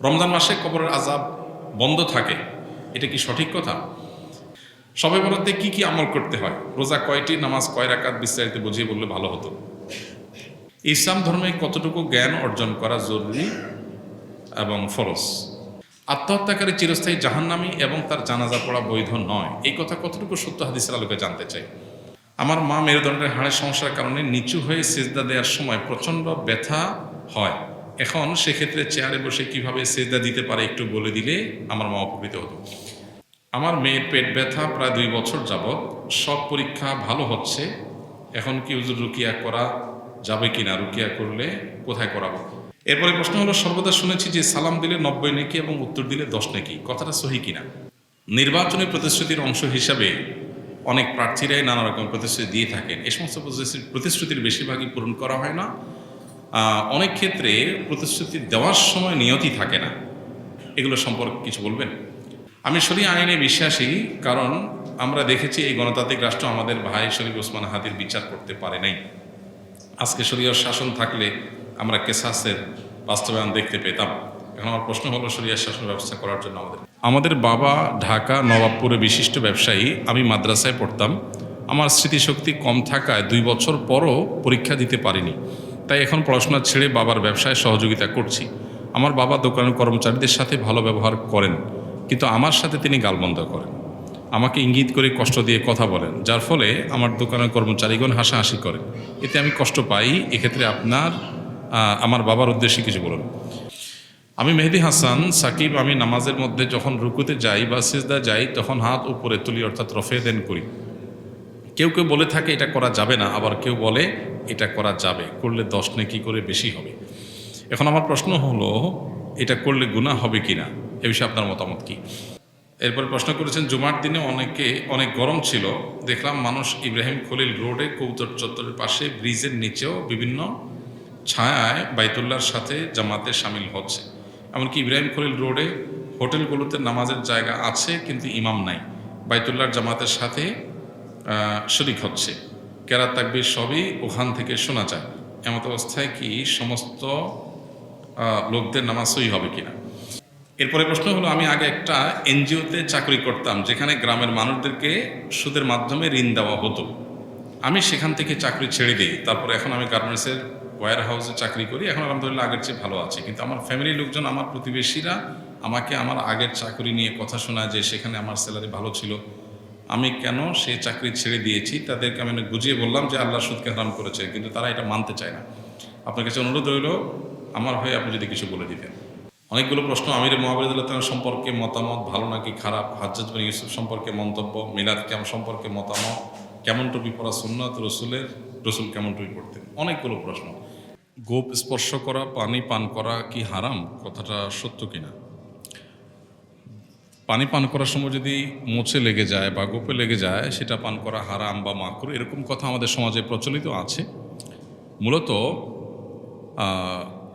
রমজান মাসে কবরের আযাব বন্ধ থাকে, এটা কি সঠিক কথা? শবে বরাতে কি কি আমল করতে হয়, রোজা কয়টি, নামাজ কয় রাকাত, বিস্তারিত বুঝিয়ে বললে ভালো হতো। ইসলাম ধর্মে কতটুকু জ্ঞান অর্জন করা জরুরি এবং ফরজ? আত্মহত্যাকারী চিরস্থায়ী জাহান্নামী এবং তার জানাজা পড়া বৈধ নয়, এই কথা কতটুকু সত্য হাদিসের আলোকে জানতে চাই। আমার মা মেরুদণ্ডের হাড়ের সমস্যার কারণে নিচু হয়ে সিজদা দেওয়ার সময় প্রচণ্ড ব্যথা হয়। এখন সেক্ষেত্রে চেয়ারে বসে কিভাবে সিজদা দিতে পারে একটু বলে দিলে আমার মা উপকৃত হতো। আমার মেয়ের পেট ব্যথা প্রায় 2 বছর যাবৎ, সব পরীক্ষা ভালো হচ্ছে। এখন কি হুজুর রুকিয়া করা যাবে কিনা, রুকিয়া করলে কোথায় করাবো? এরপরে প্রশ্ন হলো, সর্বদা শুনেছি যে সালাম দিলে 90 নেকি এবং উত্তর দিলে 10 নেকি, কথাটা সহি কিনা? নির্বাচনী প্রতিশ্রুতির অংশ হিসাবে অনেক প্রার্থীরাই নানা রকম প্রতিশ্রুতি দিয়ে থাকেন। এই সমস্ত প্রতিশ্রুতির বেশিরভাগই পূরণ করা হয় না। অনেক ক্ষেত্রে প্রতিশ্রুতি দেওয়ার সময় নিয়তি থাকে না। এগুলো সম্পর্কে কিছু বলবেন? আমি শরিয়া আইনে বিশ্বাসী, কারণ আমরা দেখেছি এই গণতান্ত্রিক রাষ্ট্র আমাদের ভাই শরীফ ওসমান হাদির বিচার করতে পারে নাই। আজকে শরিয়ার শাসন থাকলে আমরা কেসাসের বাস্তবায়ন দেখতে পেতাম। এখন আমার প্রশ্ন হলো, শরিয়ার শাসন ব্যবস্থা করার জন্য আমাদের বাবা ঢাকা নবাবপুরে বিশিষ্ট ব্যবসায়ী। আমি মাদ্রাসায় পড়তাম। আমার স্মৃতিশক্তি কম থাকায় 2 বছর পরও পরীক্ষা দিতে পারিনি, তাই এখন পড়াশোনা ছেড়ে বাবার ব্যবসায় সহযোগিতা করছি। আমার বাবা দোকানের কর্মচারীদের সাথে ভালো ব্যবহার করেন, কিন্তু আমার সাথে তিনি গালমন্দ করেন। আমাকে ইঙ্গিত করে কষ্ট দিয়ে কথা বলেন, যার ফলে আমার দোকানের কর্মচারীগণ হাসাহাসি করেন। এতে আমি কষ্ট পাই। এক্ষেত্রে আমার বাবার উদ্দেশ্যে কিছু বলুন। আমি মেহেদি হাসান সাকিব। আমি নামাজের মধ্যে যখন রুকুতে যাই বা সিজদা যাই তখন হাত উপরে তুলি, অর্থাৎ রফে দেন করি। কেউ কেউ বলে থাকে এটা করা যাবে না, আবার কেউ বলে এটা করা যাবে, করলে 10 নেকি করে বেশি হবে। এখন আমার প্রশ্ন হলো, এটা করলে গুনাহ হবে কিনা, এ বিষয়ে আপনার মতামত কি? এরপর প্রশ্ন করেছেন, জুমার দিনে অনেক গরম ছিল, দেখলাম মানুষ ইব্রাহিম খলিল রোডে কৌতুক চত্বরের পাশে ব্রিজের নিচেও বিভিন্ন ছায়ায় বাইতুল্লাহর সাথে জামাতে সামিল হচ্ছে। এমনকি ইব্রাহিম খলিল রোডে হোটেলগুলোতে নামাজের জায়গা আছে কিন্তু ইমাম নাই, বাইতুল্লাহর জামাতের সাথে শরিক হচ্ছে। কেরাত তাকবীর সবই ওখান থেকে শোনা যায়। এমত অবস্থায় কি সমস্ত লোকদের নামাজ সই হবে কিনা? এরপরে প্রশ্ন হলো, আমি আগে একটা এনজিওতে চাকরি করতাম যেখানে গ্রামের মানুষদেরকে সুদের মাধ্যমে ঋণ দেওয়া হতো। আমি সেখান থেকে চাকরি ছেড়ে দিই। তারপর এখন আমি গার্মেন্টসের ওয়্যার হাউসে চাকরি করি। এখন আলহামদুলিল্লাহ আগের চেয়ে ভালো আছে, কিন্তু আমার ফ্যামিলির লোকজন, আমার প্রতিবেশীরা আমাকে আমার আগের চাকরি নিয়ে কথা শোনায় যে সেখানে আমার স্যালারি ভালো ছিল, আমি কেন সেই চাকরি ছেড়ে দিয়েছি। তাদেরকে আমি বুঝিয়ে বললাম যে আল্লাহ সুদকে হারাম করেছে, কিন্তু তারা এটা মানতে চায় না। আপনার কাছে অনুরোধ রইল, আমার হয়ে আপনি যদি কিছু বলে দিতেন। অনেকগুলো প্রশ্ন। আমির মুআবিয়াহ সম্পর্কে মতামত, ভালো নাকি খারাপ? হাজ্জাজ বিন ইউসুফ সম্পর্কে মন্তব্য, মিলাদ ক্যাম্প সম্পর্কে মতামত, কেমন টুপি পরা সুন্নাত, রসুল কেমন টুপি পড়তেন? অনেকগুলো প্রশ্ন। গোপ স্পর্শ করা, পানি পান করা কি হারাম, কথাটা সত্য কিনা? পানি পান করার সময় যদি মোচে লেগে যায় বা গোপে লেগে যায়, সেটা পান করা হারাম বা মাকরুহ, এরকম কথা আমাদের সমাজে প্রচলিত আছে। মূলত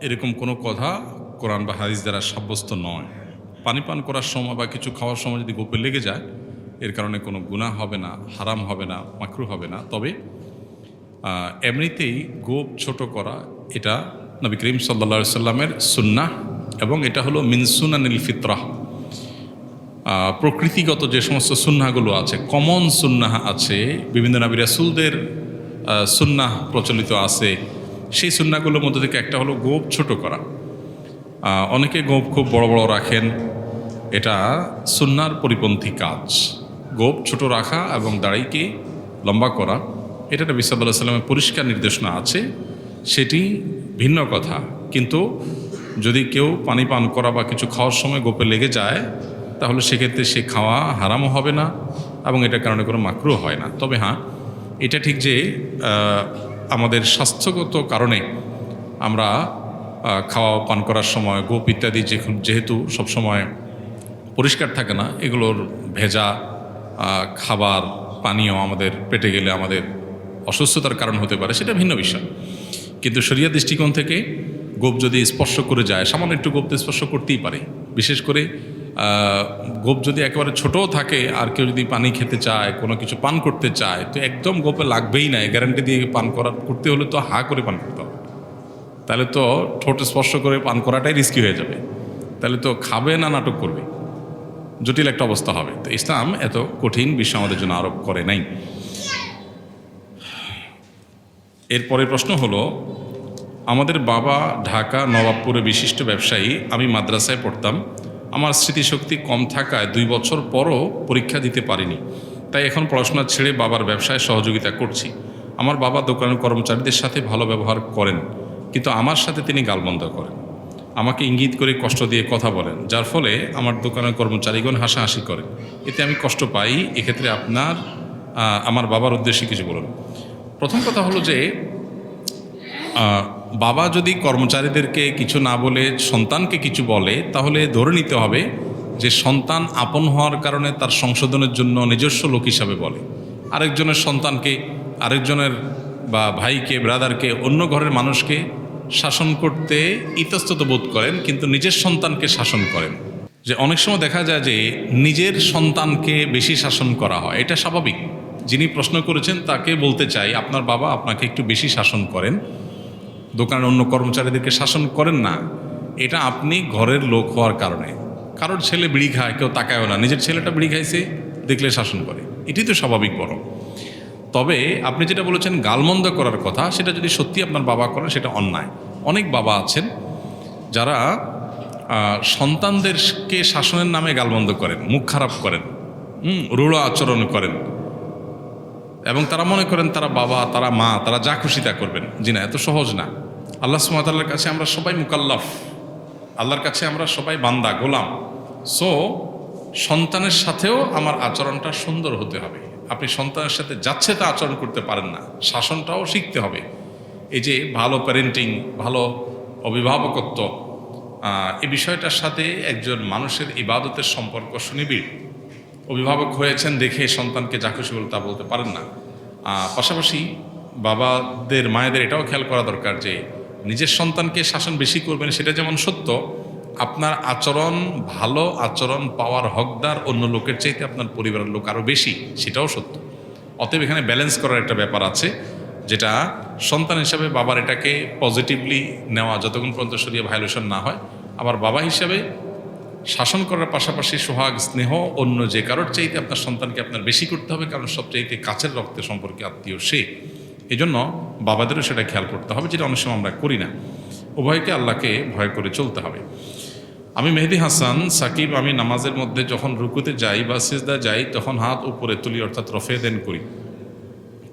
এরকম কোনো কথা কোরআন বা হাদিস দ্বারা সাব্যস্ত নয়। পানি পান করার সময় বা কিছু খাওয়ার সময় যদি গোপে লেগে যায়, এর কারণে কোনো গুনাহ হবে না, হারাম হবে না, মাকরুহ হবে না। তবে এমনিতেই গোপ ছোট করা, এটা নবী করিম সাল্লাল্লাহু আলাইহি সাল্লামের সুন্নাহ, এবং এটা হলো মিন সুনানিল ফিতরাহ। প্রকৃতিগত যে সমস্ত সুন্নাহগুলো আছে, কমন সুন্নাহ আছে, বিভিন্ন নবী রাসূলদের সুন্নাহ প্রচলিত আছে, সেই সুন্নাহগুলোর মধ্যে থেকে একটা হলো গোপ ছোট করা। অনেকে গোপ খুব বড় বড় রাখেন, এটা সুন্নাহর পরিপন্থী কাজ। গোপ ছোট রাখা এবং দাড়িকে লম্বা করা, এটা নবী সাল্লাল্লাহু আলাইহি সাল্লামের পরিষ্কার নির্দেশনা আছে, সেটি ভিন্ন কথা। কিন্তু যদি কেউ পানি পান করা বা কিছু খাওয়ার সময় গোপে লেগে যায়, তাহলে সেক্ষেত্রে সে খাওয়া হারামও হবে না এবং এটার কারণে কোনো মাকরুহ হয় না। তবে হ্যাঁ, এটা ঠিক যে আমাদের স্বাস্থ্যগত কারণে আমরা খাওয়া পান করার সময় গোপ ইত্যাদি যেহেতু সবসময় পরিষ্কার থাকে না, এগুলোর ভেজা খাবার পানীয় আমাদের পেটে গেলে আমাদের অসুস্থতার কারণ হতে পারে, সেটা ভিন্ন বিষয়। কিন্তু শরিয়া দৃষ্টিকোণ থেকে গোপ যদি স্পর্শ করে যায়, সামান্য একটু গোপ তো স্পর্শ করতেই পারে। বিশেষ করে গোপ যদি একেবারে ছোটও থাকে, আর কেউ যদি পানি খেতে চায়, কোনো কিছু পান করতে চায়, তো একদম গোপে লাগবেই না। গ্যারান্টি দিয়ে পান করতে হলে তো হা করে পান করতে হবে, তাহলে তো ঠোঁট স্পর্শ করে পান করাটাই রিস্কি হয়ে যাবে। তাহলে তো খাবে না নাটক করবে, জটিল একটা অবস্থা হবে। তো ইসলাম এত কঠিন বিষয় আমাদের জন্য আরোপ করে নাই। এরপরের প্রশ্ন হলো, আমাদের বাবা ঢাকা নবাবপুরে বিশিষ্ট ব্যবসায়ী, আমি মাদ্রাসায় পড়তাম। আমার স্মৃতিশক্তি কম থাকায় 2 বছর পরও পরীক্ষা দিতে পারিনি, তাই এখন পড়াশোনা ছেড়ে বাবার ব্যবসায় সহযোগিতা করছি। আমার বাবা দোকানের কর্মচারীদের সাথে ভালো ব্যবহার করেন, কিন্তু আমার সাথে তিনি গালমন্দ করেন, আমাকে ইঙ্গিত করে কষ্ট দিয়ে কথা বলেন, যার ফলে আমার দোকানের কর্মচারীগণ হাসাহাসি করেন, এতে আমি কষ্ট পাই। এক্ষেত্রে আমার বাবার উদ্দেশ্যে কিছু বলুন। প্রথম কথা হলো যে বাবা যদি কর্মচারীদেরকে কিছু না বলে সন্তানকে কিছু বলে, তাহলে ধরে নিতে হবে যে সন্তান আপন হওয়ার কারণে তার সংশোধনের জন্য নিজস্ব লোক হিসাবে বলে। আরেকজনের সন্তানকে, আরেকজনের বা ভাইকে, ব্রাদারকে, অন্য ঘরের মানুষকে শাসন করতে ইতস্তত বোধ করেন, কিন্তু নিজের সন্তানকে শাসন করেন। যে অনেক সময় দেখা যায় যে নিজের সন্তানকে বেশি শাসন করা হয়, এটা স্বাভাবিক। যিনি প্রশ্ন করেছেন তাকে বলতে চাই, আপনার বাবা আপনাকে একটু বেশি শাসন করেন, দোকানের অন্য কর্মচারীদেরকে শাসন করেন না, এটা আপনি ঘরের লোক হওয়ার কারণে। কারোর ছেলে বিড়ি খায়, কেউ তাকায়ও না, নিজের ছেলেটা বিড়ি খাইছে দেখলে শাসন করে, এটাই তো স্বাভাবিক। বড় তবে আপনি যেটা বলেছেন গালমন্দ করার কথা, সেটা যদি সত্যি আপনার বাবা করেন সেটা অন্যায়। অনেক বাবা আছেন যারা সন্তানদেরকে শাসনের নামে গালমন্দ করেন, মুখ খারাপ করেন, রূঢ় আচরণ করেন, এবং তারা মনে করেন তারা বাবা, তারা মা, তারা যা খুশি তা করবেন। জি না, এত সহজ না। আল্লাহ সুবহানাহু ওয়া তাআলার কাছে আমরা সবাই মুকাল্লাফ, আল্লাহর কাছে আমরা সবাই বান্দা, গোলাম। সো সন্তানের সাথেও আমার আচরণটা সুন্দর হতে হবে। আপনি সন্তানের সাথে যাচ্ছে তা আচরণ করতে পারেন না, শাসনটাও শিখতে হবে। এই যে ভালো প্যারেন্টিং, ভালো অভিভাবকত্ব, এই বিষয়টার সাথে একজন মানুষের ইবাদতের সম্পর্ক সুনিবিড়। অভিভাবক হয়েছেন দেখে সন্তানকে যা খুশি বলে তা বলতে পারেন না। পাশাপাশি বাবাদের, মায়েদের এটাও খেয়াল করা দরকার যে নিজের সন্তানকে শাসন বেশি করবেন সেটা যেমন সত্য, আপনার আচরণ, ভালো আচরণ পাওয়ার হকদার অন্য লোকের চাইতে আপনার পরিবারের লোক আরও বেশি, সেটাও সত্য। অতএব এখানে ব্যালেন্স করার একটা ব্যাপার আছে, যেটা সন্তান হিসাবে বাবার এটাকে পজিটিভলি নেওয়া যতক্ষণ পর্যন্ত শরীরে ভায়োলেশন না হয়। আবার বাবা হিসাবে শাসন করার পাশাপাশি সোহাগ, স্নেহ অন্য যে কারোর চাইতে আপনার সন্তানকে আপনার বেশি করতে হবে, কারণ সবচাইতে কাছের রক্তের সম্পর্কে আত্মীয় সে। এই জন্য বাবাদেরও সেটা খেয়াল করতে হবে, যেটা অনেক সময় আমরা করি না। উভয়কে আল্লাহকে ভয় করে চলতে হবে। আমি মেহেদি হাসান সাকিব, আমি নামাজের মধ্যে যখন রুকুতে যাই বা সিজদা যাই তখন হাত উপরে তুলি, অর্থাৎ রফে দেন করি।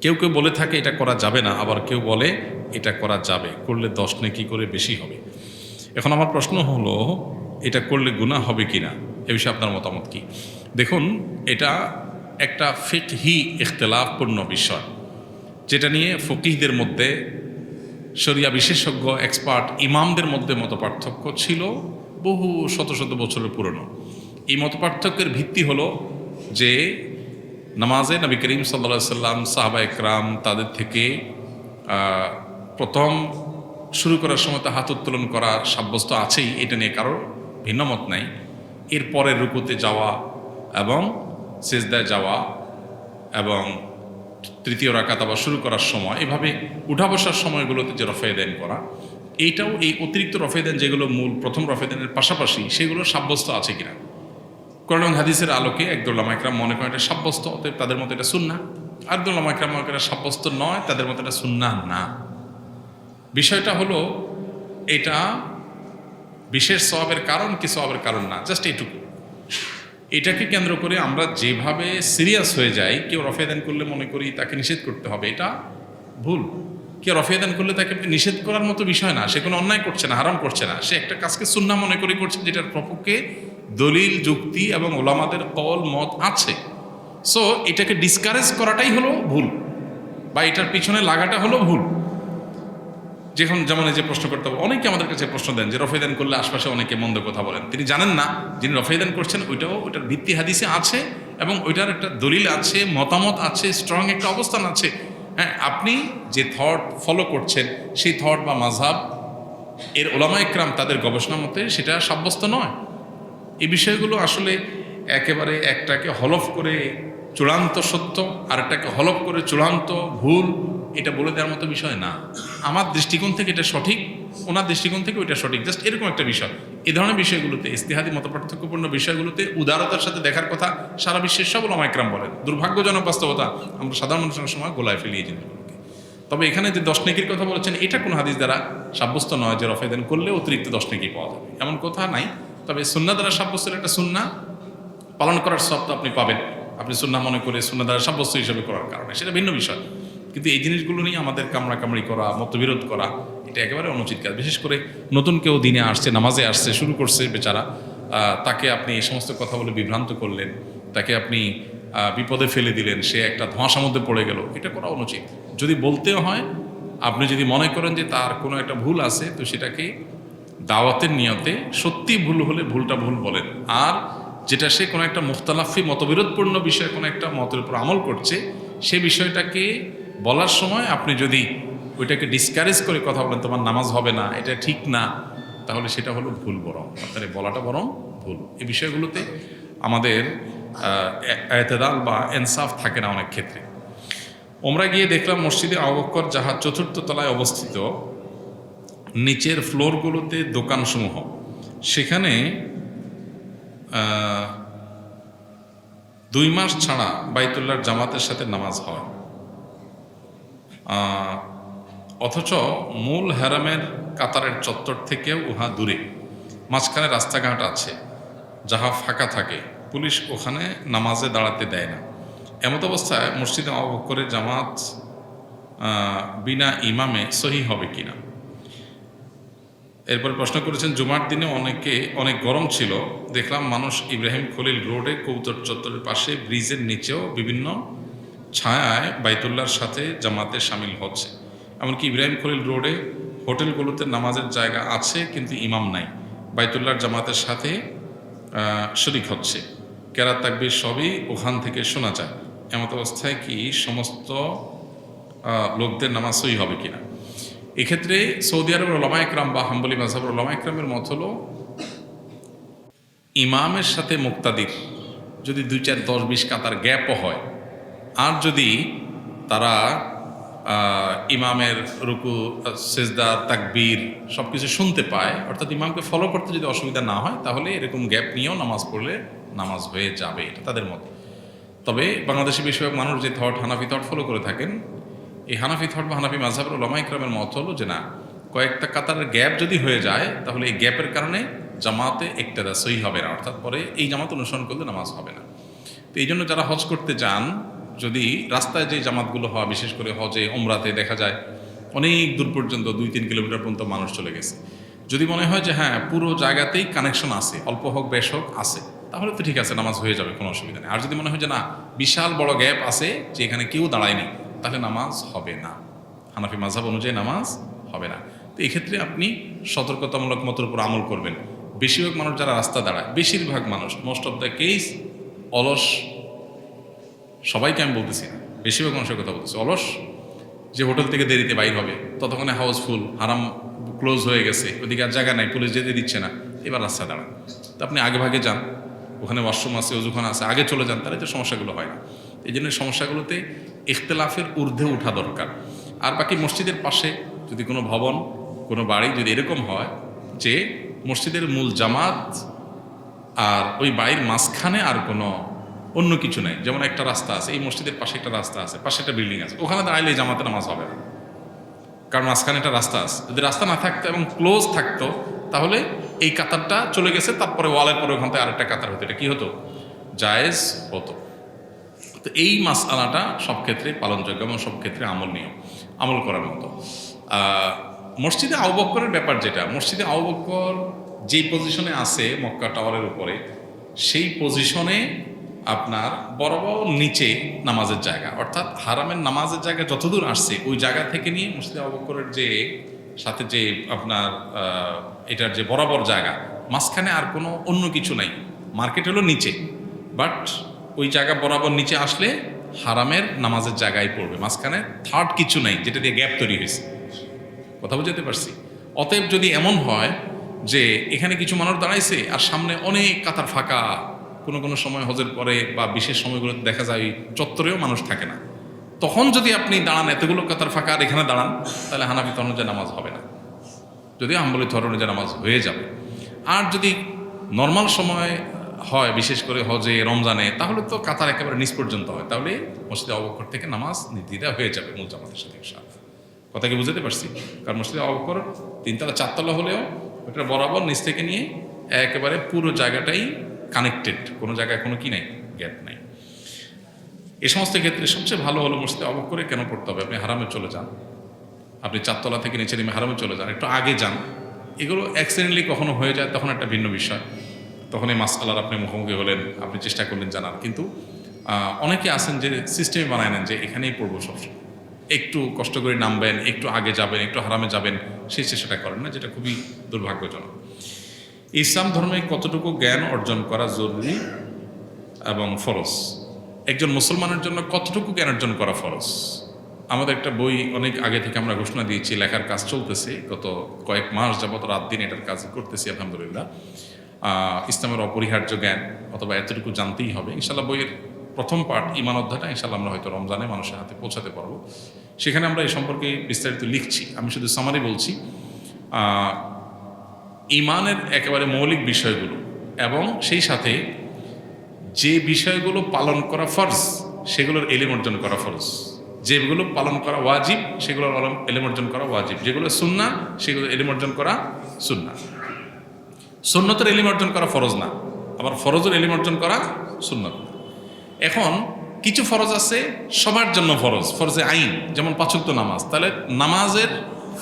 কেউ কেউ বলে থাকে এটা করা যাবে না, আবার কেউ বলে এটা করা যাবে, করলে 10 নেকি করে বেশি হবে। এখন আমার প্রশ্ন হলো, এটা করলে গুনাহ হবে কি না, এ বিষয়ে আপনার মতামত কি? দেখুন, এটা একটা ফিকহি ইখতিলাফপূর্ণ বিষয়, যেটা নিয়ে ফকিহদের মধ্যে, শরিয়া বিশেষজ্ঞ, এক্সপার্ট ইমামদের মধ্যে মতপার্থক্য ছিল বহু শত শত বছরের পুরনো। এই মতপার্থক্যের ভিত্তি হলো যে নামাজে নবী করিম সাল্লাল্লাহু আলাইহি সাল্লাম, সাহাবা একরাম, তাদের থেকে প্রথম শুরু করার সময় তা হাত উত্তোলন করা সাব্যস্ত আছেই, এটা নিয়ে কারো ভিন্নমত নাই। এরপরে রুকুতে যাওয়া এবং সিজদায় যাওয়া এবং তৃতীয় রাকাত আবার শুরু করার সময়, এভাবে উঠা বসার সময়গুলোতে যে রফায়দান করা, এইটাও এই অতিরিক্ত রফায়দান যেগুলো মূল প্রথম রফায়দানের পাশাপাশি, সেগুলো সাব্যস্ত আছে কিনা কোরআন এবং হাদিসের আলোকে একদল উলামা ইকরাম মনে করেন এটা সাব্যস্ত, অতএব তাদের মতো এটা সুন্নাহ। আর একদল উলামা ইকরাম মনে করেন এটা সাব্যস্ত নয়, তাদের মতো এটা সুন্নাহ না। বিষয়টা হলো এটা বিশেষ সওয়াবের কারণ কি সওয়াবের কারণ না, জাস্ট এইটুকু। এটাকে কেন্দ্র করে আমরা যেভাবে সিরিয়াস হয়ে যাই, কেউ রফায়দান করলে মনে করি তাকে নিষেধ করতে হবে, এটা ভুল। কেউ রফায়দান করলে তাকে নিষেধ করার মতো বিষয় না, সে কোনো অন্যায় করছে না, হারাম করছে না, সে একটা কাজকে সুন্নাহ মনে করে করছে, যেটার প্রপক্ষে দলিল, যুক্তি এবং ওলামাদের কওল মত আছে। সো এটাকে ডিসকারেজ করাটাই হলো ভুল, বা এটার পিছনে লাগাটা হলো ভুল। যেমন যে প্রশ্ন করতে হবে, অনেকে আমাদের কাছে প্রশ্ন দেন যে রফায়দান করলে আশপাশে অনেকে মন্দ কথা বলেন। তিনি জানেন না যিনি রফায়দান করছেন ওইটার ভিত্তি হাদিসে আছে এবং ওইটার একটা দলিল আছে, মতামত আছে, স্ট্রং একটা অবস্থান আছে। হ্যাঁ, আপনি যে থট ফলো করছেন সেই থট বা মাযহাব এর উলামা ইকরাম তাদের গবেষণা মতে সেটা সাব্যস্ত নয়। এই বিষয়গুলো আসলে একেবারে একটাকে হলফ করে চূড়ান্ত সত্য, আরেকটাকে হলফ করে চূড়ান্ত ভুল, এটা বলে দেওয়ার মতো বিষয় না। আমার দৃষ্টিকোণ থেকে এটা সঠিক, ওনার দৃষ্টিকোণ থেকে ওইটা সঠিক, জাস্ট এরকম একটা বিষয়। এই ধরনের বিষয়গুলোতে, ইজতিহাদি মতপার্থক্যপূর্ণ বিষয়গুলোতে উদারতার সাথে দেখার কথা সারা বিশ্বের সব উলামা ইকরাম বলেন। দুর্ভাগ্যজনক বাস্তবতা, আমরা সাধারণ মানুষের সময় গোলায় ফেলি এই জিনিসগুলোকে। তবে এখানে যে 10 নেকির কথা বলেছেন, এটা কোন হাদিস দ্বারা সাব্যস্ত নয় যে রফায়দান করলে অতিরিক্ত 10 নেকি পাওয়া যাবে, এমন কথা নাই। তবে সুন্নাহ দ্বারা সাব্যস্ত একটা সুন্নাহ পালন করার সব তো আপনি পাবেন, আপনি সুন্নাহ মনে করে সুন্নাহ দ্বারা সাব্যস্ত হিসেবে করার কারণে, সেটা ভিন্ন বিষয়। কিন্তু এই জিনিসগুলো নিয়ে আমাদের কামড়াকামড়ি করা, মতবিরোধ করা, এটা একেবারে অনুচিত কাজ। বিশেষ করে নতুন কেউ দিনে আসছে, নামাজে আসছে, শুরু করছে বেচারা, তাকে আপনি এই সমস্ত কথা বলে বিভ্রান্ত করলেন, তাকে আপনি বিপদে ফেলে দিলেন, সে একটা ধোঁয়াশার মধ্যে পড়ে গেল, এটা করা অনুচিত। যদি বলতেও হয়, আপনি যদি মনে করেন যে তার কোনো একটা ভুল আছে, তো সেটাকে দাওয়াতের নিয়তে সত্যি ভুল হলে ভুলটা ভুল বলেন। আর যেটা সে কোনো একটা মুখতালাফি মতবিরোধপূর্ণ বিষয়ে কোনো একটা মতের উপর আমল করছে, সে বিষয়টাকে বলার সময় আপনি যদি ওইটাকে ডিসকারেজ করে কথা বলেন, তোমার নামাজ হবে না, এটা ঠিক না, তাহলে সেটা হলো ভুল, বরং আপনার এই বলাটা বরং ভুল। এই বিষয়গুলোতে আমাদের এতেদাল বা ইনসাফ থাকে না অনেক ক্ষেত্রে। আমরা গিয়ে দেখলাম মসজিদে আবু বকর যাহা 4র্থ তলায় অবস্থিত, নিচের ফ্লোরগুলোতে দোকানসমূহ, সেখানে 2 মাস ছাড়া বাইতুল্লাহর জামাতের সাথে নামাজ হয়, অথচ মূল হারামের কাতারের চত্বর থেকেও উহা দূরে। মাঝখানে রাস্তাঘাট আছে যাহা ফাঁকা থাকে, পুলিশ ওখানে নামাজে দাঁড়াতে দেয় না। এমত অবস্থায় মসজিদে আবু বকরের জামাত বিনা ইমামে সহি হবে কিনা। এরপর প্রশ্ন করেছেন, জুমার দিনে অনেক গরম ছিল, দেখলাম মানুষ ইব্রাহিম খলিল রোডে কৌতর চত্বরের পাশে ব্রিজের নিচেও বিভিন্ন ছায়ায় বাইতুল্লাহর সাথে জামাতে সামিল হচ্ছে। এমনকি ইব্রাহিম খলিল রোডে হোটেলগুলোতে নামাজের জায়গা আছে কিন্তু ইমাম নাই, বাইতুল্লাহর জামাতের সাথে শরিক হচ্ছে, কেরাত তাকবীর সবই ওখান থেকে শোনা যায়। এমত অবস্থায় কি সমস্ত লোকদের নামাজ সহি হবে কিনা। এক্ষেত্রে সৌদি আরবের উলামা ইকরাম বা হাম্বলি মাযহাবের উলামা ইকরামের মত হলো, ইমামের সাথে মুক্তাদির যদি 2, 4, 10, 20 কাতার গ্যাপও হয়, আর যদি তারা ইমামের রুকু, সেজদা, তাকবীর সব কিছু শুনতে পায়, অর্থাৎ ইমামকে ফলো করতে যদি অসুবিধা না হয়, তাহলে এরকম গ্যাপ নিয়েও নামাজ পড়লে নামাজ হয়ে যাবে, এটা তাদের মত। তবে বাংলাদেশি বিষয়ক মানুষ যে থট, হানাফি থট ফলো করে থাকেন, এই হানাফি থট বা হানাফি মাযহাবের উলামা ইকরামের মত হলো যে না, কয়েকটা কাতারের গ্যাপ যদি হয়ে যায়, তাহলে এই গ্যাপের কারণে জামাতে ইক্তেদা সহি হবে না, অর্থাৎ পরে এই জামাত অনুসরণ করলে নামাজ হবে না। তো এই জন্য যারা হজ করতে যান, যদি রাস্তায় যে জামাতগুলো হয়, বিশেষ করে হজে ওমরাতে দেখা যায় অনেক দূর পর্যন্ত 2-3 কিলোমিটার পর্যন্ত মানুষ চলে গেছে, যদি মনে হয় যে হ্যাঁ পুরো জায়গাতেই কানেকশন আছে, অল্প হোক বেশ হোক আছে, তাহলে তো ঠিক আছে, নামাজ হয়ে যাবে, কোনো অসুবিধা নেই। আর যদি মনে হয় যে না বিশাল বড় গ্যাপ আছে, যে এখানে কেউ দাঁড়ায়নি, তাহলে নামাজ হবে না, হানাফি মাযহাব অনুযায়ী নামাজ হবে না। তো এক্ষেত্রে আপনি সতর্কতামূলক মতের উপর আমল করবেন। বেশিরভাগ মানুষ যারা রাস্তা দাঁড়ায়, বেশিরভাগ মানুষ, মোস্ট অফ দ্য কেস অলস, সবাইকে আমি বলতেছি না, বেশিরভাগ মানুষের কথা বলতেছি, অলস, যে হোটেল থেকে দেরিতে বাইর হবে, ততক্ষণে হাউসফুল, হারাম ক্লোজ হয়ে গেছে, ওদিকে আর জায়গা নাই, পুলিশ যেতে দিচ্ছে না, এবার রাস্তা দাঁড়ান। তো আপনি আগে ভাগে যান, ওখানে ওয়াশরুম আছে, অজুখানা আছে, আগে চলে যান, তাহলে তো সমস্যাগুলো হয় না। এই জন্য সমস্যাগুলোতে ইখতিলাফের ঊর্ধ্বে ওঠা দরকার। আর বাকি মসজিদের পাশে যদি কোনো ভবন, কোনো বাড়ি যদি এরকম হয় যে মসজিদের মূল জামাত আর ওই বাড়ির মাঝখানে আর কোনো অন্য কিছু নাই, যেমন একটা রাস্তা আছে, এই মসজিদের পাশে একটা রাস্তা আছে, পাশে একটা বিল্ডিং আছে, ওখানে দাঁড়াইলে জামাতে নামাজ হবে না, কারণ মাঝখানে একটা রাস্তা আছে। যদি রাস্তা না থাকতো এবং ক্লোজ থাকতো, তাহলে এই কাতারটা চলে গেছে, তারপরে ওয়ালের পরে ওখান থেকে আরেকটা কাতার হতো, এটা কি হতো, জায়েজ হতো। তো এই মাসআলাটা সব ক্ষেত্রে পালনযোগ্য এবং সব ক্ষেত্রে আমল করার মতো। মসজিদে আবু বকরের ব্যাপার যেটা, মসজিদে আবু বকর যেই পজিশনে আছে মক্কা টাওয়ারের উপরে, সেই পজিশনে আপনার বরাবর নিচে নামাজের জায়গা, অর্থাৎ হারামের নামাজের জায়গা যতদূর আসছে, ওই জায়গা থেকে নিয়ে মসজিদে আবু বকরের যে সাথে যে আপনার এটার যে বরাবর জায়গা, মাঝখানে আর কোনো অন্য কিছু নাই, মার্কেট হলো নিচে, বাট ওই জায়গা বরাবর নিচে আসলে হারামের নামাজের জায়গায় পড়বে, মাঝখানে থার্ড কিছু নাই যেটা দিয়ে গ্যাপ তৈরি হয়েছে। কথা বুঝতে পারছি? অতএব যদি এমন হয় যে এখানে কিছু মানুষ দাঁড়াইছে আর সামনে অনেক কাতার ফাঁকা, কোনো সময় হজের পরে বা বিশেষ সময়গুলোতে দেখা যায় চত্বরেও মানুষ থাকে না, তখন যদি আপনি দাঁড়ান, এতগুলো কাতার ফাঁকা আর এখানে দাঁড়ান, তাহলে হানাফি অনুযায়ী নামাজ হবে না, যদিও হাম্বলি অনুযায়ী নামাজ হয়ে যাবে। আর যদি নর্মাল সময় হয়, বিশেষ করে হজে, রমজানে, তাহলে তো কাতার একেবারে নিচ পর্যন্ত হয়, তাহলে মসজিদে আবু বকর থেকে নামাজ নির্দ্বিধায় হয়ে যাবে মূল জামাতের সাথে ইনশাআল্লাহ। কথা কি বুঝতে পারছি? কারণ মসজিদে আবু বকর 3 তলা 4 তলা হলেও ওটা বরাবর নিচ থেকে নিয়ে একেবারে পুরো জায়গাটাই কানেক্টেড, কোনো জায়গায় কোনো কি নাই, গ্যাপ নাই। এ সমস্ত ক্ষেত্রে সবচেয়ে ভালো হলো মসজিদে আবু বকরে কেন পড়তে হবে? আপনি হারামে চলে যান, আপনি 4 তলা থেকে নিচে নেমে হারামে চলে যান, একটু আগে যান। এগুলো অ্যাক্সিডেন্টালি কখনো হয়ে যায়, তখন একটা ভিন্ন বিষয়, তখন এই মাসআলার আপনি মুখোমুখি হলেন, আপনি চেষ্টা করলেন জানার। কিন্তু অনেকে আছেন যে সিস্টেমে বানায় নেন যে এখানেই পড়বো সবসময়, একটু কষ্ট করে নামবেন, একটু আগে যাবেন, একটু হারামে যাবেন, সেই চেষ্টাটা করেন না, যেটা খুবই দুর্ভাগ্যজনক। ইসলাম ধর্মে কতটুকু জ্ঞান অর্জন করা জরুরি এবং ফরজ, একজন মুসলমানের জন্য কতটুকু জ্ঞান অর্জন করা ফরজ। আমাদের একটা বই অনেক আগে থেকে আমরা ঘোষণা দিয়েছি, লেখার কাজ চলতেছে, গত কয়েক মাস যাবত রাত দিন এটার কাজ করতেছি আলহামদুলিল্লাহ। ইসলামের অপরিহার্য জ্ঞান, অথবা এতটুকু জানতেই হবে। ইনশাল্লাহ বইয়ের প্রথম পার্ট ঈমান অধ্যায়টা ইনশাল্লাহ আমরা হয়তো রমজানে মানুষের হাতে পৌঁছাতে পারবো। সেখানে আমরা এই সম্পর্কে বিস্তারিত লিখছি, আমি শুধু সামারি বলছি। ঈমানের একেবারে মৌলিক বিষয়গুলো এবং সেই সাথে যে বিষয়গুলো পালন করা ফরজ সেগুলোর ইলম অর্জন করা ফরজ, যেগুলো পালন করা ওয়াজিব সেগুলোর ইলম অর্জন করা ওয়াজিব, যেগুলো সুন্নাহ সেগুলো ইলম অর্জন করা সুন্নাহ। সুন্নতের ইলম অর্জন করা ফরজ না, আবার ফরজের ইলম অর্জন করা সুন্নত। এখন কিছু ফরজ আছে সবার জন্য ফরজ, ফরজে আইন, যেমন 5 ওয়াক্ত নামাজ। তাহলে নামাজের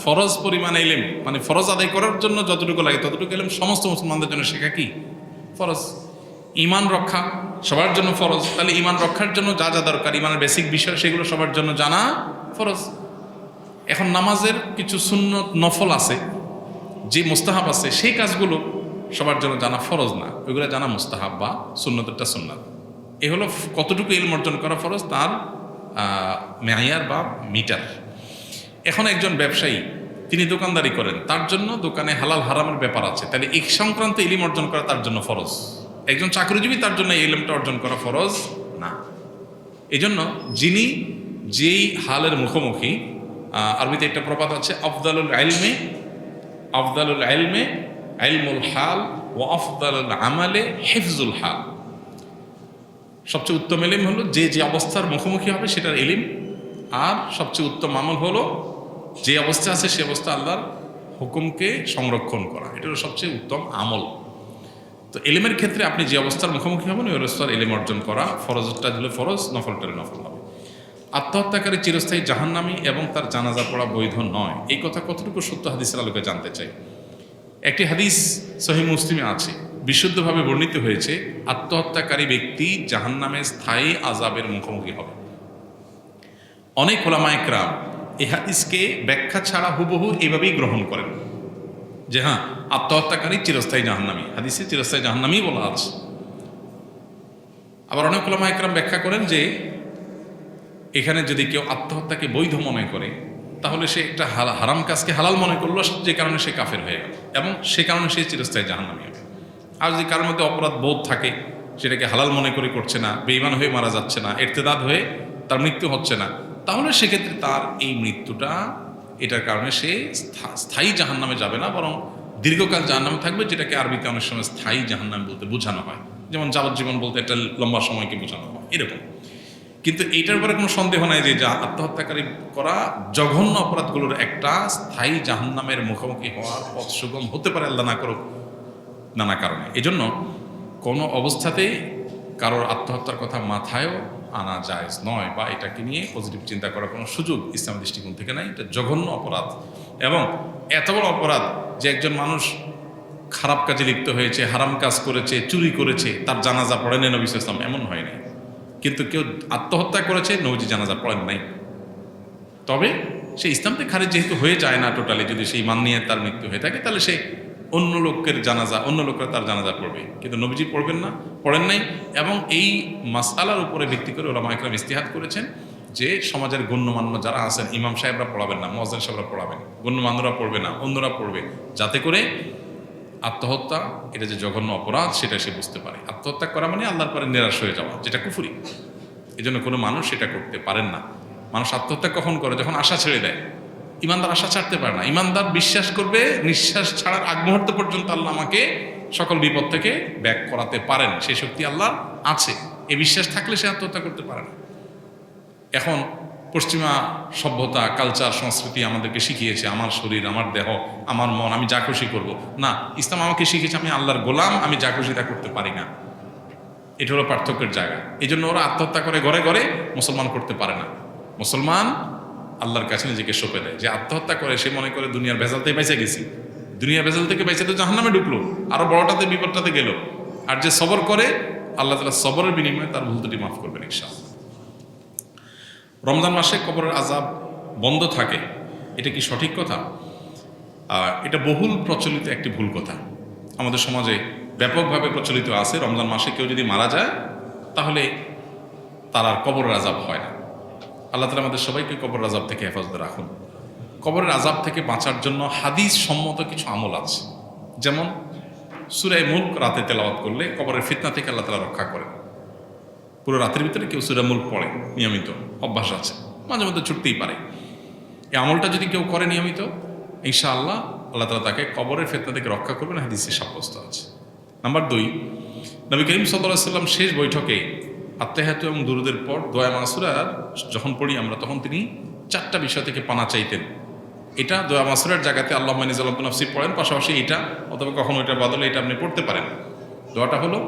ফরজ পরিমাণ ইলম, মানে ফরজ আদায় করার জন্য যতটুকু লাগে ততটুকু ইলম সমস্ত মুসলমানদের জন্য শেখা কি ফরজ। ঈমান রক্ষা সবার জন্য ফরজ, তাহলে ঈমান রক্ষার জন্য যা যা দরকার, ঈমানের বেসিক বিষয়, সেগুলো সবার জন্য জানা ফরজ। এখন নামাজের কিছু সুন্নত নফল আছে, যে মুস্তাহাব আছে, সেই কাজগুলো সবার জন্য জানা ফরজ না, ওইগুলো জানা মুস্তাহাব বা সুন্নতেরটা সুন্নাত। এ হলো কতটুকু ইলম অর্জন করা ফরজ, তার মেয়ার বা মিটার। এখন একজন ব্যবসায়ী, তিনি দোকানদারি করেন, তার জন্য দোকানে হালাল হারামের ব্যাপার আছে, তাহলে এই সংক্রান্ত ইলম অর্জন করা তার জন্য ফরজ। একজন চাকরিজীবী, তার জন্য এই ইলমটা অর্জন করা ফরজ না। এই জন্য যিনি যেই হালের মুখোমুখি, আরবিতে একটা প্রবাদ আছে, আফদালুল ইলমে ইলমুল হাল ও আফদালুল আমালে হিফজুল হাল। সবচেয়ে উত্তম ইলম হলো যে যে অবস্থার মুখোমুখি হবে সেটার ইলম, আর সবচেয়ে উত্তম আমল হলো যে অবস্থা আছে সে অবস্থা আল্লাহর হুকুমকে সংরক্ষণ করা, এটা হলো সবচেয়ে উত্তম আমল। তো ইলমের ক্ষেত্রে আপনি যে অবস্থার মুখোমুখি হবেন ওই অবস্থার ইলম অর্জন করা, ফরজটা হলে ফরজ, নফলটারে নফল হবে। আত্মহত্যাকারী চিরস্থায়ী জাহান্নামী এবং তার জানাজা পড়া বৈধ নয়, এই কথা কতটুকু সত্য হাদিসের আলোকে জানতে চাই। একটি হাদিস সহিহ মুসলিমে আছে, বিশুদ্ধভাবে বর্ণিত হয়েছে, আত্মহত্যাকারী ব্যক্তি জাহান্নামে স্থায়ী আযাবের মুখোমুখি হবে। অনেক উলামায়ে কেরাম এই হাদিসকে ব্যাখ্যা ছাড়া হুবহু এভাবেই গ্রহণ করেন যে হ্যাঁ, আত্মহত্যাকারী চিরস্থায়ী জাহান্নামী, হাদিসে চিরস্থায়ী জাহান্নামী বলা আছে। আবার অনেক উলামায়ে কেরাম ব্যাখ্যা করেন যে এখানে যদি কেউ আত্মহত্যাকে বৈধ মনে করে, তাহলে সে একটা হারাম কাজকে হালাল মনে করলো, যে কারণে সে কাফের হয়ে গেল এবং সে কারণে সে চিরস্থায়ী জাহান্নামী হবে। আর যদি কারোর মধ্যে অপরাধ বোধ থাকে, সেটাকে হালাল মনে করে করছে না, বেঈমান হয়ে মারা যাচ্ছে না, ইরতিদাদ হয়ে তার মৃত্যু হচ্ছে না, তাহলে সেক্ষেত্রে তার এই মৃত্যুটা, এটার কারণে সে স্থায়ী জাহান্নামে যাবে না, বরং দীর্ঘকাল জাহান্নামে থাকবে, যেটাকে আরবিতে অনেক সময় স্থায়ী জাহান্নাম বলতে বোঝানো হয়, যেমন যাবজ্জীবন বলতে একটা লম্বা সময়কে বোঝানো হয় এরকম। কিন্তু এইটার উপরে কোনো সন্দেহ নাই যে আত্মহত্যাকারী করা জঘন্য অপরাধগুলোর একটা স্থায়ী জাহান্নামের মুখোমুখি হওয়ার পথ সুগম হতে পারে, আল্লাহ না করুক, নানা কারণে। এজন্য কোনো অবস্থাতেই কারোর আত্মহত্যার কথা মাথায়ও আনা জায়েজ নয়, বা এটাকে নিয়ে পজিটিভ চিন্তা করার কোনো সুযোগ ইসলামের দৃষ্টিকোণ থেকে নাই। এটা জঘন্য অপরাধ, এবং এত বড় অপরাধ যে একজন মানুষ খারাপ কাজে লিপ্ত হয়েছে, হারাম কাজ করেছে, চুরি করেছে, তার জানাজা পড়েন নবী সাল্লাল্লাহু আলাইহি ওয়াসাল্লাম, এমন হয় নাই। কিন্তু কেউ আত্মহত্যা করেছে, নবীজি জানাজা পড়েন নাই। তবে সে ইসলাম থেকে খারিজ যেহেতু হয়ে যায় না টোটালি, যদি সেই মান নিয়ে তার মৃত্যু হয়ে থাকে, তাহলে সে অন্য লোকের জানাজা, অন্য লোকরা তার জানাজা পড়বে, কিন্তু নবীজি পড়বেন না, পড়েন নাই। এবং এই মাসআলার উপরে ভিত্তি করে ওলামায়ে কেরাম ইজতিহাদ করেছেন যে সমাজের গণ্যমান্য যারা আছেন, ইমাম সাহেবরা পড়াবেন না, মুয়াজ্জিন সাহেবরা পড়াবেন, গণ্যমান্যরা পড়বে না, অন্যরা পড়বে, যাতে করে আত্মহত্যা এটা যে জঘন্য অপরাধ সেটা সে বুঝতে পারে। আত্মহত্যা করা মানে আল্লাহর পরে নিরাশ হয়ে যাওয়া, যেটা কুফরি। এই জন্য কোনো মানুষ সেটা করতে পারেন না। মানুষ আত্মহত্যা কখন করে? যখন আশা ছেড়ে দেয়, ইমানদার আশা ছাড়তে পারে না। ইমানদার বিশ্বাস করবে নিঃশ্বাস ছাড়ার আগ মুহূর্ত পর্যন্ত আল্লাহ আমাকে সকল বিপদ থেকে ব্যাক করাতে পারেন, সেই শক্তি আল্লাহ আছে। এই বিশ্বাস থাকলে সে আত্মহত্যা করতে পারে না। এখন পশ্চিমা সভ্যতা, কালচার, সংস্কৃতি আমাদেরকে শিখিয়েছে আমার শরীর, আমার দেহ, আমার মন, আমি যা খুশি করবো। না, ইসলাম আমাকে শিখিয়েছে আমি আল্লাহর গোলাম, আমি যা খুশি তা করতে পারি না। এটা হলো পার্থক্যের জায়গা। এই জন্য ওরা আত্মহত্যা করে ঘরে ঘরে, মুসলমান করতে পারে না। মুসলমান আল্লাহর কাছে নিজেকে সঁপে দেয়। যে আত্মহত্যা করে সে মনে করে দুনিয়ার ভেজালতেই বেঁচে গেছি, দুনিয়ার ভেজাল থেকে বেঁচে তো জাহান্নামে ঢুকলো, আরো বড়টাতে বিপদটাতে গেল। আর যে সবর করে, আল্লাহ তাআলা সবরের বিনিময়ে তার ভুল ত্রুটি মাফ করবেন ইনশাআল্লাহ। রমজান মাসে কবরের আযাব বন্ধ থাকে, এটা কি সঠিক কথা? এটা বহুল প্রচলিত একটি ভুল কথা। আমাদের সমাজে ব্যাপকভাবে প্রচলিত আছে, রমজান মাসে কেউ যদি মারা যায় তাহলে তার আর কবরের আযাব হয় না। আল্লাহ তাআলা আমাদের সবাইকে কবরের আযাব থেকে হেফাজতে রাখুন। কবরের আযাব থেকে বাঁচার জন্য হাদিস সম্মত কিছু আমল আছে। যেমন সূরা মুলক রাতে তেলাওয়াত করলে কবরের ফিতনা থেকে আল্লাহ তাআলা রক্ষা করেন। পুরো রাতের ভিতরে কেউ সূরা মুলক পড়ে, নিয়মিত অভ্যাস আছে, মাঝে মধ্যে ছুটতেই পারে। এই আমলটা যদি কেউ করে নিয়মিত, ইনশাআল্লাহ আল্লাহ তাআলা তাকে কবরের ফিতনা থেকে রক্ষা করবেন, হাদিসে সাব্যস্ত আছে। নাম্বার 2, নবী করিম সাল্লাল্লাহু আলাইহি ওয়াসাল্লাম শেষ বৈঠকে আত্তাহিয়াতু এবং দুরুদের পর দোয়া মাসুরার যখন পড়ি আমরা, তখন তিনি 4টা বিষয় থেকে পানা চাইতেন। এটা দোয়া মাসুরার জায়গাতে আল্লাহুম্মা ইন্নী যালামতু নাফসি পড়েন, পাশাপাশি এটা অথবা কখনো এটার বদলে এটা আপনি পড়তে পারেন। দোয়াটা হলো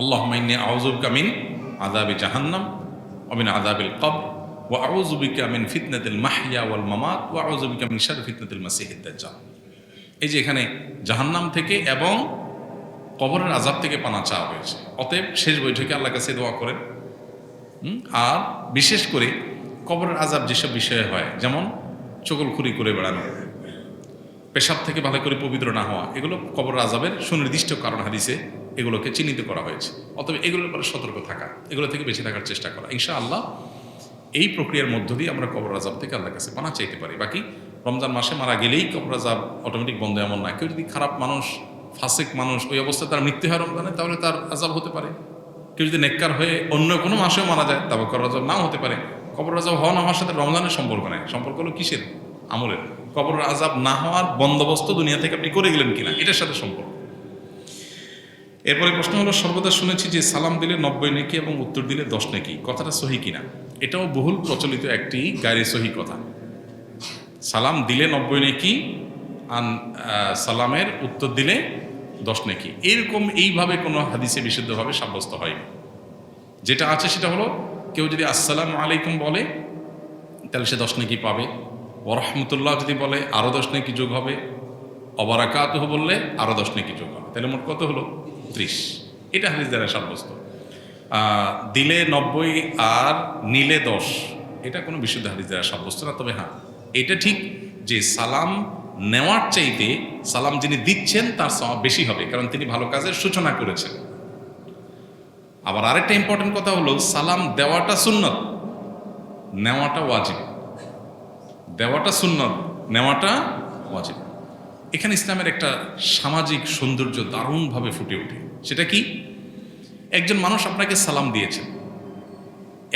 আল্লাহুম্মা ইন্নী আউযু বিকা মিন আযাবি জাহান্নাম ওয়া মিন আযাবিল কবর ওয়া আউযু বিকা মিন ফিতনাতিল মাহইয়া ওয়াল মামাত ওয়া আউযু বিকা মিন শাররি ফিতনাতিল মাসিহিদ দাজ্জাল। এই যে এখানে জাহান্নাম থেকে এবং কবরের আযাব থেকে পানা চাওয়া হয়েছে। অতএব শেষ বৈঠকে আল্লাহর কাছে দোয়া করেন। আর বিশেষ করে কবরের আযাব যেসব বিষয়ে হয়, যেমন চগলখুরি করে বেড়ানো, পেশাব থেকে ভালো করে পবিত্র না হওয়া, এগুলো কবরের আযাবের সুনির্দিষ্ট কারণ হাদিসে এগুলোকে চিহ্নিত করা হয়েছে। অতএব এগুলোর ব্যাপারে সতর্ক থাকা, এগুলো থেকে বেঁচে থাকার চেষ্টা করা। ইনশাআল্লাহ এই প্রক্রিয়ার মধ্য দিয়ে আমরা কবরের আযাব থেকে আল্লাহর কাছে পানা চাইতে পারি। বাকি রমজান মাসে মারা গেলেই কবরের আযাব অটোমেটিক বন্ধ এমন না। কেউ যদি খারাপ মানুষ, ফাসিক মানুষ, ওই অবস্থায় তার মৃত্যু হয় রমজানে, তাহলে তার আযাব হতে পারে। কেউ যদি নেককার হয়ে অন্য কোনো মাসেও মারা যায়, তবে কবরের আযাব নাও হতে পারে। কবরের আযাব হওয়া না হওয়ার সাথে রমজানের সম্পর্ক নেই। সম্পর্ক হলো কিসের? আমলের। কবরের আযাব না হওয়ার বন্দোবস্ত দুনিয়া থেকে আপনি করে গেলেন কিনা, এটার সাথে সম্পর্ক। এরপরে প্রশ্ন হলো, সর্বদা শুনেছি যে সালাম দিলে 90 নেকি এবং উত্তর দিলে 10 নেকি, কথাটা সহি কিনা? এটাও বহুল প্রচলিত একটি গায়রে সহি কথা। সালাম দিলে 90 নেকি আর সালামের উত্তর দিলে 10 নেকি, এরকম এইভাবে কোনো হাদিসে বিশুদ্ধভাবে সাব্যস্ত হয়নি। যেটা আছে সেটা হলো, কেউ যদি আসসালামু আলাইকুম বলে তাহলে সে 10 নেকি পাবে। ওয়া রাহমাতুল্লাহ যদি বলে আরও 10 নেকি যোগ হবে। ওয়া বারাকাতুহু বললে আরও 10 নেকি যোগ হবে। তাহলে মোট কত হলো? 30। এটা হাদিস দ্বারা সাব্যস্ত। দিলে 90 আর নিলে 10, এটা কোনো বিশুদ্ধ হাদিস দ্বারা সাব্যস্ত না। তবে হ্যাঁ, এটা ঠিক যে সালাম নেওয়ার চাইতে সালাম যিনি দিচ্ছেন তার সওয়াব বেশি হবে, কারণ তিনি ভালো কাজের সূচনা করেছেন। আবার আরেকটা ইম্পর্টেন্ট কথা হলো, সালাম দেওয়াটা সুন্নত, নেওয়াটা ওয়াজিব। দেওয়াটা সুন্নত, নেওয়াটা ওয়াজিব। এখানে ইসলামের একটা সামাজিক সৌন্দর্য দারুণভাবে ফুটে ওঠে। সেটা কি? একজন মানুষ আপনাকে সালাম দিয়েছেন,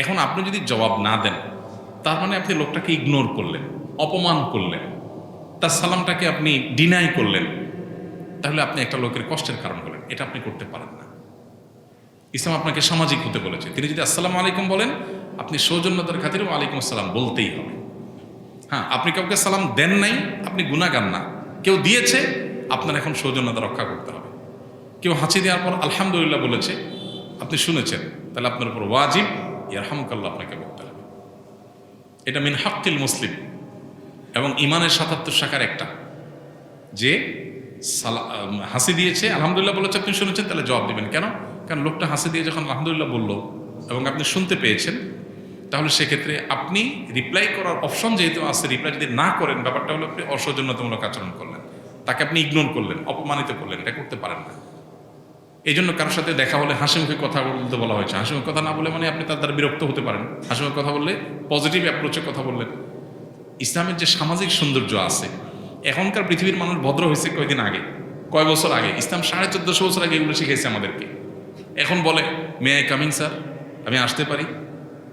এখন আপনি যদি জবাব না দেন, তার মানে আপনি লোকটাকে ইগনোর করলেন, অপমান করলেন, তার সালামটাকে আপনি ডিনাই করলেন, তাহলে আপনি একটা লোকের কষ্টের কারণ হলেন। এটা আপনি করতে পারেন না। ইসলাম আপনাকে সামাজিক হতে বলেছে। তিনি যদি আসসালামু আলাইকুম বলেন, আপনি সৌজন্যতার খাতিরে ওয়ালাইকুম আসসালাম বলতেই হবে। হ্যাঁ, আপনি কাউকে সালাম দেন নাই, আপনি গুনাহগার না। কেউ দিয়েছে, আপনার এখন সৌজন্যতা রক্ষা করতে হবে। কেউ হাঁচি দেওয়ার পর আলহামদুলিল্লাহ বলেছে, আপনি শুনেছেন, তাহলে আপনার উপর ওয়াজিব ইয়ারহামুকাল্লাহ আপনাকে বলতে হবে। এটা মিন হাক্কিল মুসলিম এবং ইমানের 77 শাখার একটা, যে হাসি দিয়েছে, আলহামদুলিল্লাহ বলেছে, আপনি শুনেছেন, তাহলে জবাব দিবেন। কেন? কারণ লোকটা হাসি দিয়ে যখন আলহামদুলিল্লাহ বলল এবং আপনি শুনতে পেয়েছেন, তাহলে সেক্ষেত্রে আপনি রিপ্লাই করার অপশন যেহেতু আছে, রিপ্লাই যদি না করেন, ব্যাপারটা হলো আপনি অসৌজন্যতামূলক আচরণ করলেন, তাকে আপনি ইগনোর করলেন, অপমানিত করলেন। এটা করতে পারেন না। এই জন্য কারোর সাথে দেখা হলে হাসি মুখে কথা বলতে বলা হয়েছে। হাসি মুখে কথা না বলে মানে আপনি তার দ্বারা বিরক্ত হতে পারেন। হাসি মুখে কথা বললে পজিটিভ অ্যাপ্রোচে কথা বললেন। ইসলামের যে সামাজিক সৌন্দর্য আছে, এখনকার পৃথিবীর মানুষ ভদ্র হয়েছে কয়দিন আগে, কয় বছর আগে। ইসলাম 1450 বছর আগে এগুলো শিখেছে আমাদেরকে। এখন বলে মে আই কামিং স্যার, আমি আসতে পারি?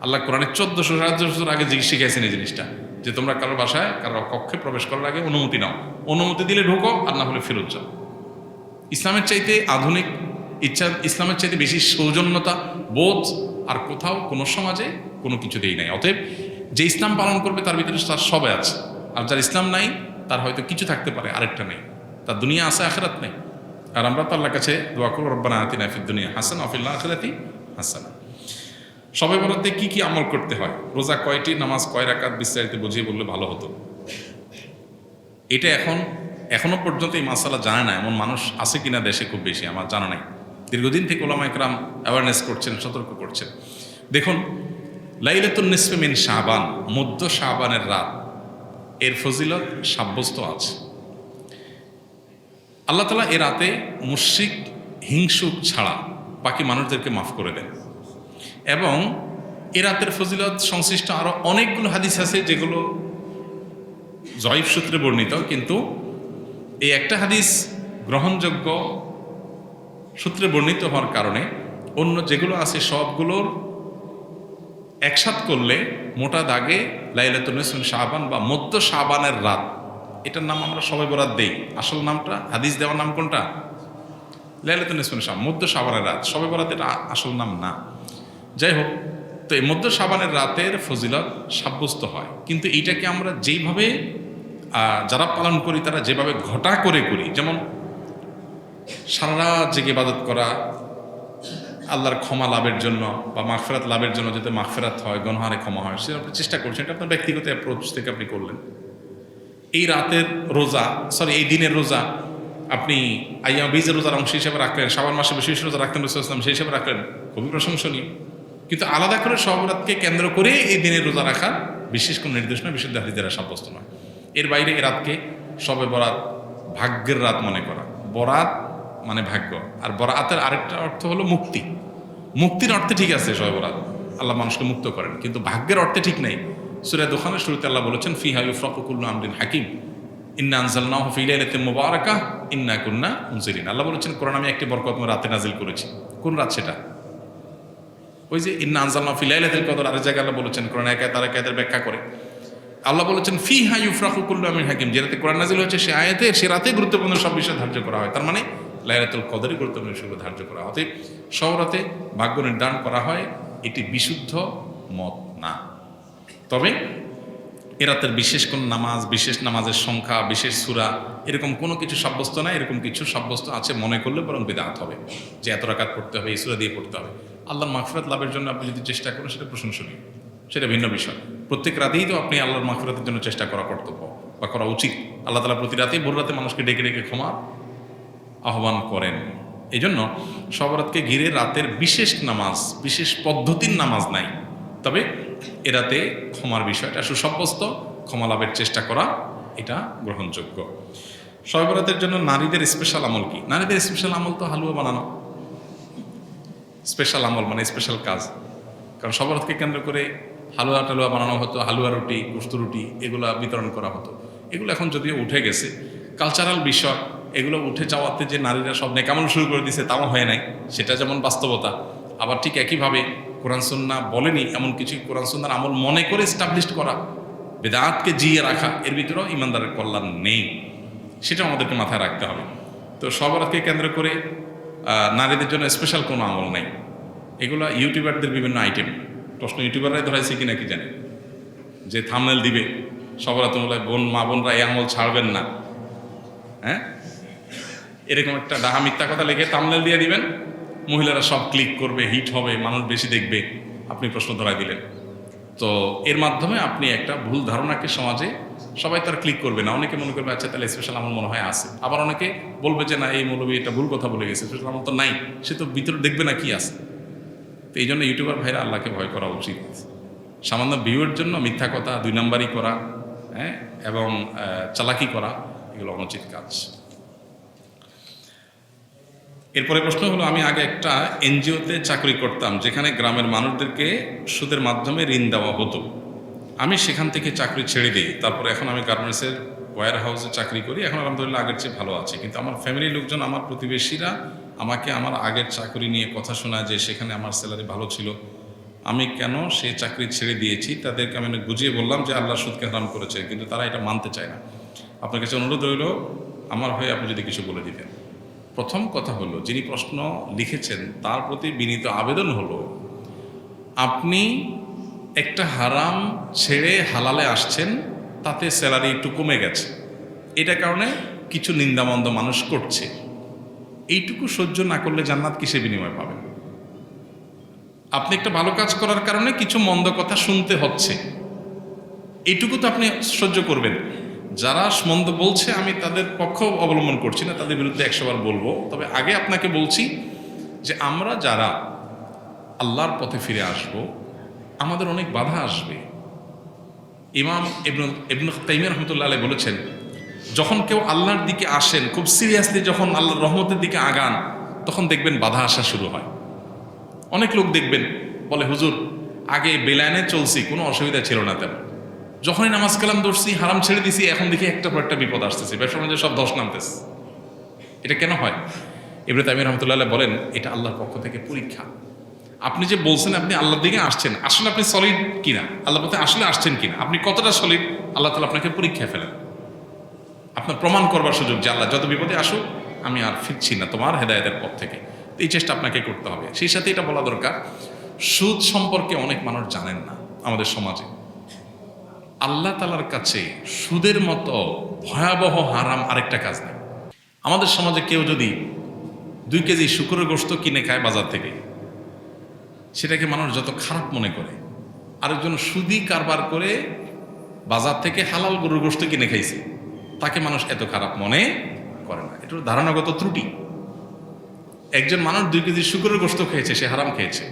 আল্লাহ কোরআনে 1400-1500 বছর আগে শিখেছেন এই জিনিসটা। যে তোমরা কারোর বাসায় কারোর কক্ষে প্রবেশ করার আগে অনুমতি নাও, অনুমতি দিলে ঢুকো, আর না হলে ফেরত যাও। ইসলামের চাইতে আধুনিক ইসলামের চাইতে বেশি সৌজন্যতা বোধ আর কোথাও কোনো সমাজে কোনো কিছুতেই নাই। অতএব যে ইসলাম পালন করবে তার ভিতরে তার সবে আছে, আর যার ইসলাম নাই তার হয়তো কিছু থাকতে পারে, আরেকটা নেই, তার দুনিয়া আছে আখিরাত নেই। আর আমরা তো আল্লাহর কাছে দোয়া করব, রব্বানা আতিনা ফিদ দুনিয়া হাসানা ওয়া ফিল আখিরাতি হাসানা। সবে বরাতে কি কি আমল করতে হয়, রোজা কয়টি, নামাজ কয় রাকাত, বিস্তারিত বুঝিয়ে বললে ভালো হতো। এটা এখনো পর্যন্ত এই মাসালা জানে না এমন মানুষ আছে কিনা দেশে খুব বেশি আমার জানা নাই। দীর্ঘদিন থেকে ওলামা ইকরাম অ্যাওয়ারনেস করছেন, সতর্ক করছেন। দেখুন, লাইলাতুন নিসফে মিন শাবান, মধ্য শাবানের রাত, এর ফজিলত সাব্যস্ত আছে। আল্লাহ তাআলা এ রাতে মুশরিক হিংসুক ছাড়া বাকি মানুষদেরকে মাফ করে দেন। এবং এ রাতের ফজিলত সংশ্লিষ্ট আরো অনেকগুলো হাদিস আছে যেগুলো জয়ীফ সূত্রে বর্ণিত, কিন্তু এই একটা হাদিস গ্রহণযোগ্য সূত্রে বর্ণিত হওয়ার কারণে অন্য যেগুলো আছে সবগুলোর একসাথ করলে মোটা দাগে লাইলাতুন নিসফে মিন শাবান বা মধ্য শাবানের রাত, এটার নাম আমরা সবে বরাত দেই। আসল নামটা, হাদিস দেওয়ার নাম কোনটা? লাইলাতুন নিসফে মিন শাবান, মধ্য শাবানের রাত। সবে বরাত এটা আসল নাম না। যাই হোক, তো এই মধ্য শাবানের রাতের ফজিলত সাব্যস্ত হয়, কিন্তু এইটাকে আমরা যেইভাবে যারা পালন করি তারা যেভাবে ঘটা করে করি, যেমন সারা রাত জেগে ইবাদত করা আল্লাহর ক্ষমা লাভের জন্য বা মাগফিরাত লাভের জন্য, যাতে মাগফিরাত হয়, গুনাহে ক্ষমা হয়, সেটা আপনি চেষ্টা করছেন। এটা আপনার ব্যক্তিগত অ্যাপ্রোচ থেকে আপনি করলেন। এই রাতের রোজা, এই দিনের রোজা আপনি আইয়াম বীজের রোজার অংশ হিসেবে রাখলেন, শাবান মাসে বিশেষ রোজা রাখতেন রাসূলুল্লাহ সাল্লাল্লাহু আলাইহি ওয়াসাল্লাম, সেই হিসেবে রাখলেন, খুবই প্রশংসনীয়। কিন্তু আলাদা করে শবে বরাতকে কেন্দ্র করে এই দিনের রোজা রাখা বিশেষ কোনো নির্দেশনা বিশুদ্ধ হাদিস দ্বারা সাব্যস্ত নয়। এর বাইরে এ রাতকে শবে বরাত ভাগ্যের রাত মনে করা, বরাত মানে ভাগ্য, আর বরাতের আরেকটা অর্থ হলো মুক্তি। মুক্তির অর্থে ঠিক আছে শবে বরাত, আল্লাহ মানুষকে মুক্ত করেন, কিন্তু ভাগ্যের অর্থে ঠিক নেই। সূরা দুখানের শুরুতে আল্লাহ বলেছেন, ফিহা ইউফরাকু কুল্লু আমরিন হাকিম ইন্না আনজালনাহু ফি লাইলাতিন মুবারাকাহ ইন্না কুন্না মুনজিরিন। আল্লাহ বলেছেন, কোরআন আমি একটি বরকতময় রাতে নাজিল করেছি। কোন রাত সেটা? ওই যে ইন্না আনজালনাহু ফি লাইলাতিল কদর। আরেক জায়গায় আল্লাহ বলেছেন, কোরআন একাত আর একাতের ব্যাখ্যা করে আল্লাহ বলেছেন, ফিহা ইউফরাকু কুল্লু আমরিন হাকিম। যে রাতে কোরআন নাজিল হয়েছে সে আয়াতে, সে রাতে গুরুত্বপূর্ণ সব বিষয় ধার্য করা হয়। তার মানে লাইলাতুল কদরই গুরুত্বপূর্ণ বিষয়গুলো ধার্য করা হয়। অতএব সব রাতে ভাগ্য নির্ধারণ করা হয়, এটি বিশুদ্ধ মত না। তবে এ রাতের বিশেষ কোন নামাজ, বিশেষ নামাজের সংখ্যা, বিশেষ সূরা, এরকম কোনো কিছু সাব্যস্ত না। এরকম কিছু সাব্যস্ত আছে মনে করলে বরং বিদআত হবে, যে এত রাকাত পড়তে হবে, এই সূরা দিয়ে পড়তে হবে। আল্লাহর মাগফিরাত লাভের জন্য আপনি যদি চেষ্টা করেন সেটা প্রশংসনীয়, সেটা ভিন্ন বিষয়। প্রত্যেক রাতেই তো আপনি আল্লাহর মাগফিরাতের জন্য চেষ্টা করা কর্তব্য বা করা উচিত। আল্লাহ তাআলা প্রতি রাতেই ভোর রাতে মানুষকে ডেকে ডেকে ক্ষমা আহ্বান করেন। এই জন্য শবে বরাতকে ঘিরে রাতের বিশেষ নামাজ, বিশেষ পদ্ধতির নামাজ নাই। তবে এ রাতে ক্ষমার বিষয়টা সুসাব্যস্ত, ক্ষমা লাভের চেষ্টা করা এটা গ্রহণযোগ্য। শবে বরাতের জন্য নারীদের স্পেশাল আমল কি? নারীদের স্পেশাল আমল তো হালুয়া বানানো। স্পেশাল আমল মানে স্পেশাল কাজ, কারণ শবে বরাতকে কেন্দ্র করে হালুয়া টালুয়া বানানো হতো, হালুয়া রুটি, গোশত রুটি এগুলো বিতরণ করা হতো। এগুলো এখন যদিও উঠে গেছে, কালচারাল বিষয়, এগুলো উঠে যাওয়াতে যে নারীরা সব নেকামল শুরু করে দিয়েছে তাও হয় নাই, সেটা যেমন বাস্তবতা। আবার ঠিক একইভাবে কোরআন সুন্নাহ বলেনি এমন কিছু কোরআন সুন্নাহর আমল মনে করে এস্টাবলিশড করা, বেদাতকে জিয়ে রাখা, এর ভিতরেও ইমানদারের কল্যাণ নেই, সেটা আমাদেরকে মাথায় রাখতে হবে। তো শবে বরাতকে কেন্দ্র করে নারীদের জন্য স্পেশাল কোনো আমল নেই। এগুলো ইউটিউবারদের বিভিন্ন আইটেম। প্রশ্ন ইউটিউবাররাই ধরাইছে কিনা কি জানে, যে থাম্বনেল দিবে শবে বরাত মা বোনরা এই আমল ছাড়বেন না, হ্যাঁ, এরকম একটা ডাহা মিথ্যা কথা লিখে থাম্বনেল দিয়ে দিবেন, মহিলারা সব ক্লিক করবে, হিট হবে, মানুষ বেশি দেখবে, আপনি প্রশ্ন ধরাই দিলেন। তো এর মাধ্যমে আপনি একটা ভুল ধারণাকে সমাজে, সবাই তার ক্লিক করবে না, অনেকে মনে করবে আচ্ছা তাহলে স্পেশাল আমল মনে হয় আছে। আবার অনেকে বলবে যে না, এই মৌলবী এটা ভুল কথা বলে গেছে, স্পেশাল আমল তো নাই, সে তো ভিতরে দেখবে না কি আছে। তো এই জন্য ইউটিউবার ভাইরা আল্লাহকে ভয় করা উচিত। সামান্য ভিউয়ের জন্য মিথ্যা কথা, দুই নাম্বারি করা, হ্যাঁ, এবং চালাকি করা, এগুলো অনুচিত কাজ। এরপরে প্রশ্ন হলো, আমি আগে একটা এনজিওতে চাকরি করতাম যেখানে গ্রামের মানুষদেরকে সুদের মাধ্যমে ঋণ দেওয়া হতো। আমি সেখান থেকে চাকরি ছেড়ে দিই, তারপরে এখন আমি গার্মেন্টসের ওয়্যার হাউসে চাকরি করি। এখন আলহামদুলিল্লাহ আগের চেয়ে ভালো আছে, কিন্তু আমার ফ্যামিলির লোকজন, আমার প্রতিবেশীরা আমাকে আমার আগের চাকরি নিয়ে কথা শোনায় যে সেখানে আমার স্যালারি ভালো ছিল, আমি কেন সেই চাকরি ছেড়ে দিয়েছি, তাদেরকে আমি অনেক বুঝিয়ে বললাম যে আল্লাহ সুদকে হারাম করেছে, কিন্তু তারা এটা মানতে চায় না। আপনার কাছে অনুরোধ রইল আমার হয়ে আপনি যদি কিছু বলে দিতেন। প্রথম কথা হলো, যিনি প্রশ্ন লিখেছেন তার প্রতি বিনীত আবেদন হলো, আপনি একটা হারাম ছেড়ে হালালে আসছেন, তাতে স্যালারি একটু কমে গেছে, এটা কারণে কিছু নিন্দামন্দ মানুষ করছে, এইটুকু সহ্য না করলে জান্নাত কিসে বিনিময় পাবেন? আপনি একটা ভালো কাজ করার কারণে কিছু মন্দ কথা শুনতে হচ্ছে, এইটুকু তো আপনি সহ্য করবেন। যারা মন্দ বলছে আমি তাদের পক্ষ অবলম্বন করছি না, তাদের বিরুদ্ধে 100 বার বলবো। তবে আগে আপনাকে বলছি যে আমরা যারা আল্লাহর পথে ফিরে আসব, আমাদের অনেক বাধা আসবে। ইমাম ইবনে তাইমিয়া রাহমাতুল্লাহ আলাইহি বলেছেন, যখন কেউ আল্লাহর দিকে আসেন, খুব সিরিয়াসলি যখন আল্লাহর রহমতের দিকে আগান, তখন দেখবেন বাধা আসা শুরু হয়। অনেক লোক দেখবেন বলে, হুজুর আগে বেলায়নে চলছি, কোনো অসুবিধা ছিল না তেমন, যখনই নামাজ কালাম ধরছি, হারাম ছেড়ে দিছি, এখন দেখি একটা পর একটা বিপদ আসতেছে, ব্যবসা বাণিজ্য সব ধস নামতেছে। এটা কেন হয়? ইবনে তাইমিয়া রাহমাতুল্লাহ আলাইহি বলেন, এটা আল্লাহর পক্ষ থেকে পরীক্ষা। আপনি যে বলছেন আপনি আল্লাহর দিকে আসছেন, আসলে আপনি সলিড কিনা, আল্লাহর পথে আসলে আসছেন কিনা, আপনি কতটা সলিড, আল্লাহ তাআলা আপনাকে পরীক্ষায় ফেলেন, আপনার প্রমাণ করবার সুযোগ যে আল্লাহ যত বিপদে আসুক আমি আর ফিরছি না তোমার হেদায়েতের পথ থেকে। এই চেষ্টা আপনাকে করতে হবে। সেই সাথে এটা বলা দরকার, সুদ সম্পর্কে অনেক মানুষ জানেন না আমাদের সমাজে। আল্লাহ তাআলার কাছে সুদের মতো ভয়াবহ হারাম আরেকটা কাজ নেই। আমাদের সমাজে কেউ যদি 2 কেজি শুকরের গোশত কিনে খায় বাজার থেকে, সেটাকে মানুষ যত খারাপ মনে করে, আরেকজন সুদি কারবার করে বাজার থেকে হালাল গরুর গোশত কিনে খাইছে, তাকে মানুষ এত খারাপ মনে করে না। এটা ধারণাগত ত্রুটি। একজন মানুষ 2 কেজি শুকরের গোশত খেয়েছে, সে হারাম খেয়েছে।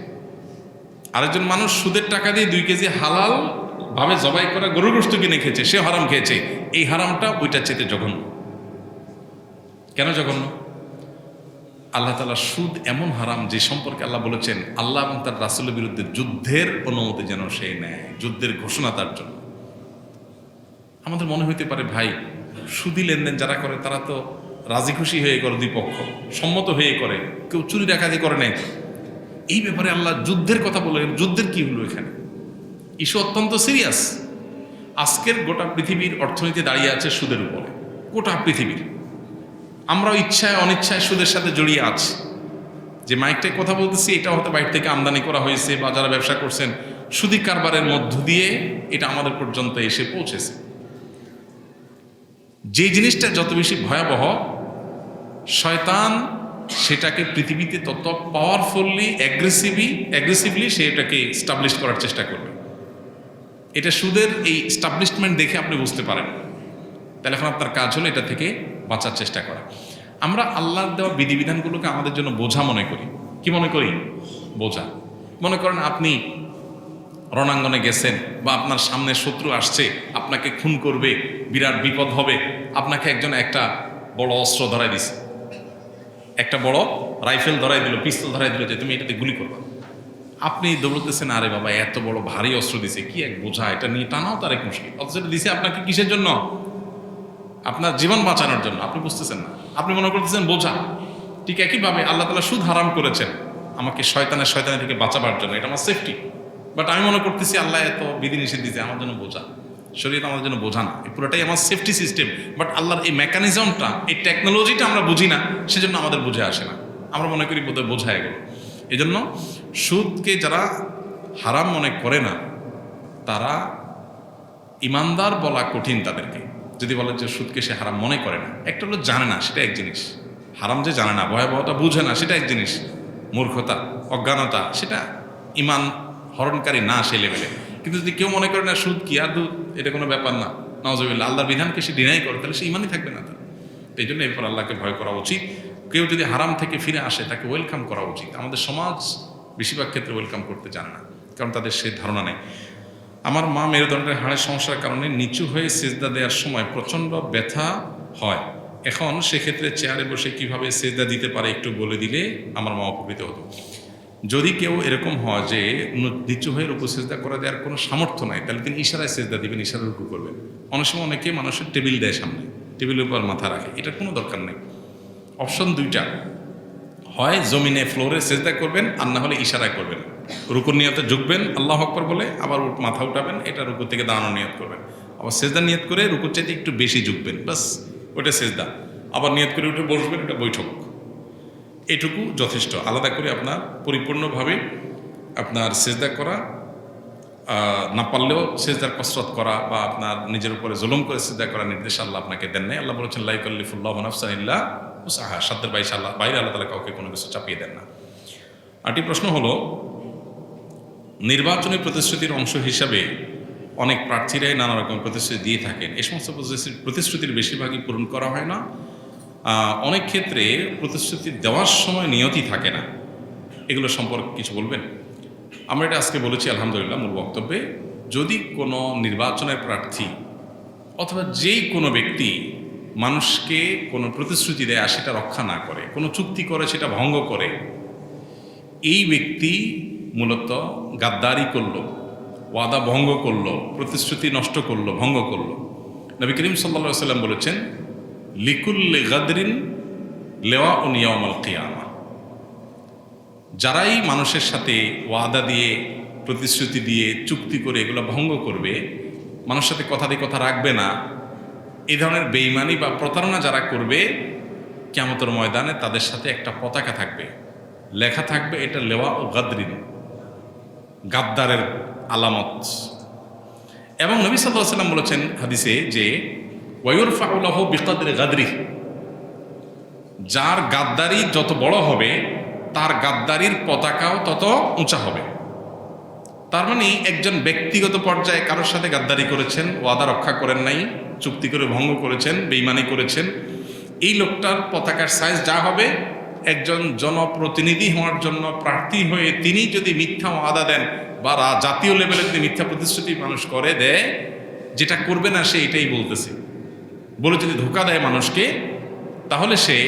আরেকজন মানুষ সুদের টাকা দিয়ে 2 কেজি হালাল ভাবে জবাই করা গরুর গোশত কিনে খেয়েছে, সে হারাম খেয়েছে। এই হারামটা ওইটার চেয়ে জঘন্য। কেন জঘন্য? আল্লাহ তাআলা সুদ এমন হারাম যে সম্পর্কে আল্লাহ বলেছেন, আল্লাহ এবং তার রাসূলের বিরুদ্ধে যুদ্ধের অনুমতি যেন সে নেয়, যুদ্ধের ঘোষণা তার জন্য। আমাদের মনে হইতে পারে, ভাই সুদি লেনদেন যারা করে তারা তো রাজি খুশি হয়ে করে, 2 পক্ষ সম্মত হয়ে করে, কেউ চুরি ডাকাতি করে নাই। এই ব্যাপারে আল্লাহ যুদ্ধের কথা বলেন, যুদ্ধের কি হলো এখানে? ইস্যু অত্যন্ত সিরিয়াস। আজকের গোটা পৃথিবীর অর্থনীতি দাঁড়িয়ে আছে সুদের উপরে, গোটা পৃথিবীর। আমরাও ইচ্ছায় অনিচ্ছায় সুদের সাথে জড়িয়ে আছি। যে মাইকটায় কথা বলতেছি, এটা হয়তো বাইরে থেকে আমদানি করা হয়েছে, বা যারা ব্যবসা করছেন সুদি কারবারের মধ্য দিয়ে এটা আমাদের পর্যন্ত এসে পৌঁছেছে। যে জিনিসটা যত বেশি ভয়াবহ, শয়তান সেটাকে পৃথিবীতে তত পাওয়ারফুলি অ্যাগ্রেসিভলি সে এটাকে স্টাবলিশ করার চেষ্টা করবে। এটা সুদের এই স্টাবলিশমেন্ট দেখে আপনি বুঝতে পারেন। তাহলে এখন আপনার কাজ হলো এটা থেকে বাঁচার চেষ্টা করা। আমরা আল্লাহর দেওয়া বিধিবিধানগুলোকে আমাদের জন্য বোঝা মনে করি। কি মনে করি? বোঝা। মনে করেন আপনি রণাঙ্গনে গেছেন, বা আপনার সামনে শত্রু আসছে, আপনাকে খুন করবে, বিরাট বিপদ হবে, আপনাকে একজন একটা বড় অস্ত্র ধরাই দিছে, একটা বড় রাইফেল ধরাই দিল, পিস্তল ধরাই দিল, যে তুমি এটাতে গুলি করবা। আপনি দৌড়তেছেন, আরে বাবা এত বড় ভারী অস্ত্র দিছে, কি এক বোঝা, এটা নিয়ে টানাও তার এক মুশকিল। অথচ এটা দিছে আপনাকে কিসের জন্য? আপনার জীবন বাঁচানোর জন্য। আপনি বুঝতেছেন না, আপনি মনে করতেছেন বোঝা। ঠিক একইভাবে আল্লাহ তাআলা সুদ হারাম করেছেন আমাকে শয়তানের থেকে বাঁচাবার জন্য, এটা আমার সেফটি। বাট আমি মনে করতেছি আল্লাহ এত বিধিনিষেধ দিতে আমার জন্য বোঝা। শরীয়ত আমাদের জন্য বোঝা না, এই পুরোটাই আমার সেফটি সিস্টেম। বাট আল্লাহর এই মেকানিজমটা, এই টেকনোলজিটা আমরা বুঝি না, সেজন্য আমাদের বুঝে আসে না। আমরা মনে করি বোধহয় বোঝা এগুলো। এই জন্য সুদকে যারা হারাম মনে করে না, তারা ইমানদার বলা কঠিন তাদেরকে। যদি বলে যে সুদকে সে হারাম মনে করে না, একটা হলো জানে না, সেটা এক জিনিস। হারাম যে জানে না, ভয়াবহতা বুঝে না, সেটা এক জিনিস। মূর্খতা, অজ্ঞানতা, সেটা ইমান হরণকারী না সে লেভেলে। কিন্তু যদি কেউ মনে করে না সুদ কি আর দুধ, এটা কোনো ব্যাপার না, নাউজুবিল্লাহ, আল্লাহর বিধানকে সে ডিনাই করে, তাহলে সে ইমানই থাকবে না তার। এই জন্য এরপর আল্লাহকে ভয় করা উচিত। কেউ যদি হারাম থেকে ফিরে আসে, তাকে ওয়েলকাম করা উচিত। আমাদের সমাজ বেশিরভাগ ক্ষেত্রে ওয়েলকাম করতে জানে না, কারণ তাদের সে ধারণা নেই। আমার মা মেরুদণ্ডের হাড়ের সমস্যার কারণে নিচু হয়ে সিজদা দেওয়ার সময় প্রচণ্ড ব্যথা হয়। এখন সেক্ষেত্রে চেয়ারে বসে কিভাবে সিজদা দিতে পারে একটু বলে দিলে আমার মা উপকৃত হতো। যদি কেউ এরকম হয় যে নিচু হয়ে রুকু সিজদা করে দেওয়ার কোনো সামর্থ্য নাই, তাহলে তিনি ইশারায় সিজদা দিবেন, ইশারায় রুকু করবেন। অনেক সময় অনেকে মানুষের টেবিল দেয় সামনে, টেবিলের উপর মাথা রাখে, এটার কোনো দরকার নেই। অপশন 2টা, হয় জমিনে ফ্লোরে সেজদা করবেন, আর না হলে ইশারায় করবেন। রুকুর নিয়তে ঝুঁকবেন আল্লাহু আকবার বলে, আবার মাথা উঠাবেন, এটা রুকু থেকে দাঁড়ানোর নিয়ত করবেন। আবার সেজদা নিয়ত করে রুকুর চাইতে একটু বেশি ঝুঁকবেন, বাস ওটা সেজদা। আবার নিয়ত করে উঠে বসবেন, এটা বৈঠক। এটুকু যথেষ্ট। আলাদা করে আপনার পরিপূর্ণভাবে আপনার সেজদা করা না পারলেও সেজদার কসরত করা বা আপনার নিজের উপরে জুলুম করে সেজদা করার নির্দেশ আল্লাহ আপনাকে দেন নাই। আল্লাহ বলেছেন লা ইউকাল্লিফুল্লাহু নাফসান ইল্লা উসআহা, সাধ্যের বাইরে আল্লাহ তাআলা কাউকে কোনো কিছু চাপিয়ে দেন না। আরেকটি প্রশ্ন হলো, নির্বাচনী প্রতিশ্রুতির অংশ হিসাবে অনেক প্রার্থীরাই নানা রকম প্রতিশ্রুতি দিয়ে থাকেন। এই সমস্ত প্রতিশ্রুতির বেশিরভাগই পূরণ করা হয় না। অনেক ক্ষেত্রে প্রতিশ্রুতি দেওয়ার সময় নিয়তি থাকে না। এগুলো সম্পর্কে কিছু বলবেন? আমরা এটা আজকে বলেছি আলহামদুলিল্লাহ মূল বক্তব্যে। যদি কোনো নির্বাচনের প্রার্থী অথবা যেই কোনো ব্যক্তি মানুষকে কোনো প্রতিশ্রুতি দেয় আর সেটা রক্ষা না করে, কোনো চুক্তি করে সেটা ভঙ্গ করে, এই ব্যক্তি মূলত গাদ্দারি করলো, ওয়াদা ভঙ্গ করলো, প্রতিশ্রুতি নষ্ট করলো, ভঙ্গ করলো। নবী করিম সাল্লাল্লাহু আলাইহি ওয়াসাল্লাম বলেছেন লিকুল্লি গাদরিন লিওয়াউন ইয়াউমাল কিয়ামা। যারাই মানুষের সাথে ওয়াদা দিয়ে, প্রতিশ্রুতি দিয়ে, চুক্তি করে এগুলো ভঙ্গ করবে, মানুষের সাথে কথা দিয়ে কথা রাখবে না, এই ধরনের বেঈমানি বা প্রতারণা যারা করবে, কিয়ামতের ময়দানে তাদের সাথে একটা পতাকা থাকবে, লেখা থাকবে এটা লিওয়াউ গাদরিন, গাদ্দারের আলামত। এবং নবী সাল্লাল্লাহু আলাইহি ওয়াসাল্লাম বলেছেন হাদিসে যে ওয়ায়ুরফাউ লাহু বিকদরি গাদরি, যার গাদ্দারি যত বড় হবে তার গাদ্দারির পতাকাও তত উঁচা হবে। তার মানে একজন ব্যক্তিগত পর্যায়ে কারোর সাথে গাদ্দারি করেছেন, ওয়াদা রক্ষা করেন নাই, চুক্তি করে ভঙ্গ করেছেন, বেঈমানি করেছেন, এই লোকটার পতাকার সাইজ যা হবে, একজন জনপ্রতিনিধি হওয়ার জন্য প্রার্থী হয়ে তিনি যদি মিথ্যা ওয়াদা দেন বা জাতীয় লেভেলে যদি মিথ্যা প্রতিশ্রুতি মানুষ করে দেয়, যেটা করবে না সে এটাই বলতেছে বলে যদি ধোঁকা দেয় মানুষকে, তাহলে সে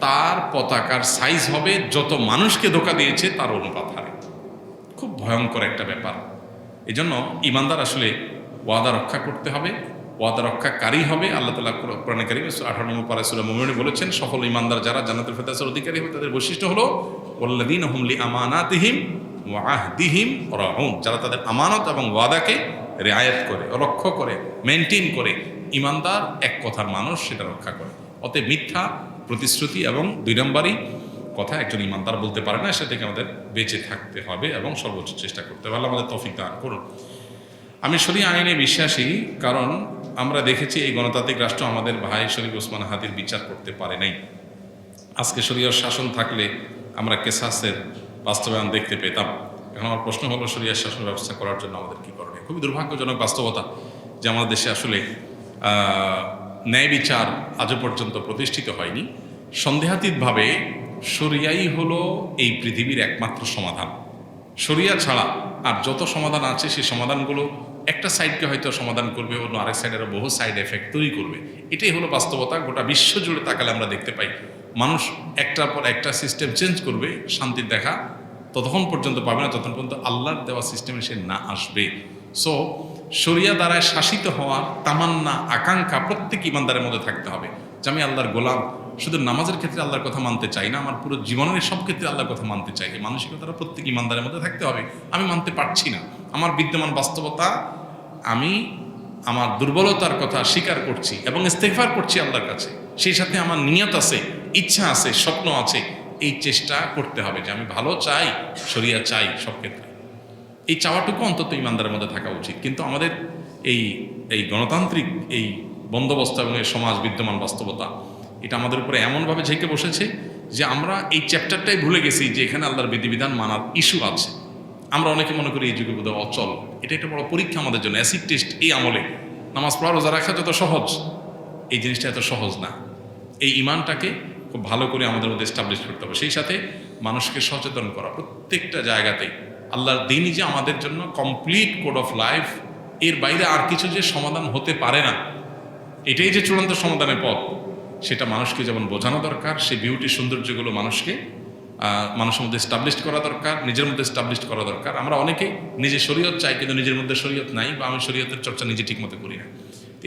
তার পতাকার সাইজ হবে যত মানুষকে ধোঁকা দিয়েছে তার অনুপাত হারে। খুব ভয়ঙ্কর একটা ব্যাপার। এই জন্য ইমানদার আসলে ওয়াদা রক্ষা করতে হবে, ওয়াদা রক্ষাকারী হবে। আল্লাহ তাআলা কোরআনে কারীমে 18 নম্বর পারা সূরা মুমিনুনে বলেছেন সফল ইমানদার যারা জান্নাতুল ফেরদাউসের অধিকারী হবে তাদের বৈশিষ্ট্য হলো ওয়াল্লাযীনা হুম লিআমানাতিহিম ওয়া আহদিহিম রাউন, যারা তাদের আমানত এবং ওয়াদাকে রিআয়াত করে, রক্ষা করে, মেইনটেইন করে। ইমানদার এক কথার মানুষ, সেটা রক্ষা করে। অতএব মিথ্যা প্রতিশ্রুতি এবং দুই নম্বরই কথা একজন ইমানদার বলতে পারে না, সে থেকে আমাদের বেঁচে থাকতে হবে এবং সর্বোচ্চ চেষ্টা করতে হবে। আল্লাহ আমাদের তৌফিক দান করুন। আমি শরিয়া আইনে বিশ্বাসী, কারণ আমরা দেখেছি এই গণতান্ত্রিক রাষ্ট্র আমাদের ভাই শরীফ ওসমান হাদির বিচার করতে পারে নাই। আজকে শরিয়ার শাসন থাকলে আমরা কেসাসের বাস্তবায়ন দেখতে পেতাম। এখন আমার প্রশ্ন হলো, শরিয়ার শাসন ব্যবস্থা করার জন্য আমাদের কী করণীয়? খুবই দুর্ভাগ্যজনক বাস্তবতা যে আমাদের দেশে আসলে ন্যায় বিচার আজও পর্যন্ত প্রতিষ্ঠিত হয়নি। সন্দেহাতীতভাবে শরিয়াই হলো এই পৃথিবীর একমাত্র সমাধান। শরিয়া ছাড়া আর যত সমাধান আছে সেই সমাধানগুলো একটা সাইডকে হয়তো সমাধান করবে, অন্য আরেক সাইডেরও বহু সাইড এফেক্ট তৈরি করবে। এটাই হলো বাস্তবতা। গোটা বিশ্ব জুড়ে তাকালে আমরা দেখতে পাই মানুষ একটার পর একটা সিস্টেম চেঞ্জ করবে, শান্তির দেখা ততক্ষণ পর্যন্ত পাবে না যতক্ষণ পর্যন্ত আল্লাহর দেওয়া সিস্টেমে সে না আসবে। সো শরিয়া দ্বারায় শাসিত হওয়ার তামান্না, আকাঙ্ক্ষা প্রত্যেক ইমানদারের মধ্যে থাকতে হবে যে আমি আল্লাহর গোলাম, শুধু নামাজের ক্ষেত্রে আল্লাহর কথা মানতে চাই না, আমার পুরো জীবনের সব ক্ষেত্রে আল্লাহর কথা মানতে চাই। এই মানসিকতাটা প্রত্যেক ইমানদারের মধ্যে থাকতে হবে। আমি মানতে পারছি না, আমার বিদ্যমান বাস্তবতা, আমি আমার দুর্বলতার কথা স্বীকার করছি এবং ইস্তেগফার করছি আল্লাহর কাছে। সেই সাথে আমার নিয়ত আছে, ইচ্ছা আছে, স্বপ্ন আছে। এই চেষ্টা করতে হবে যে আমি ভালো চাই, শরিয়া চাই সব ক্ষেত্রে। এই চাওয়াটুকু অন্তত ইমানদারের মধ্যে থাকা উচিত। কিন্তু আমাদের এই গণতান্ত্রিক এই বন্দোবস্ত এবং এই সমাজ বিদ্যমান বাস্তবতা, এটা আমাদের উপরে এমনভাবে ঝেঁকে বসেছে যে আমরা এই চ্যাপ্টারটাই ভুলে গেছি যে এখানে আল্লাহর বিধিবিধান মানার ইস্যু আছে। আমরা অনেকে মনে করি এই যুগে বোধহয় অচল। এটা একটা বড় পরীক্ষা আমাদের জন্য, অ্যাসিড টেস্ট। এই আমলে নামাজ পড়া, রোজা রাখা যত সহজ, এই জিনিসটা এত সহজ না। এই ইমানটাকে খুব ভালো করে আমাদের মধ্যে এস্টাবলিশ করতে হবে। সেই সাথে মানুষকে সচেতন করা প্রত্যেকটা জায়গাতেই। আল্লাহর দিনই যে আমাদের জন্য কমপ্লিট কোড অফ লাইফ, এর বাইরে আর কিছু যে সমাধান হতে পারে না, এটাই যে চূড়ান্ত সমাধানের পথ, সেটা মানুষকে যেমন বোঝানো দরকার, সেই বিউটি সৌন্দর্যগুলো মানুষের মধ্যে এস্টাবলিশ করা দরকার, নিজের মধ্যে এস্টাবলিশ করা দরকার। আমরা অনেকে নিজে শরীয়ত চাই কিন্তু নিজের মধ্যে শরীয়ত নাই, বা আমি শরীয়তের চর্চা নিজে ঠিক মতো করি না।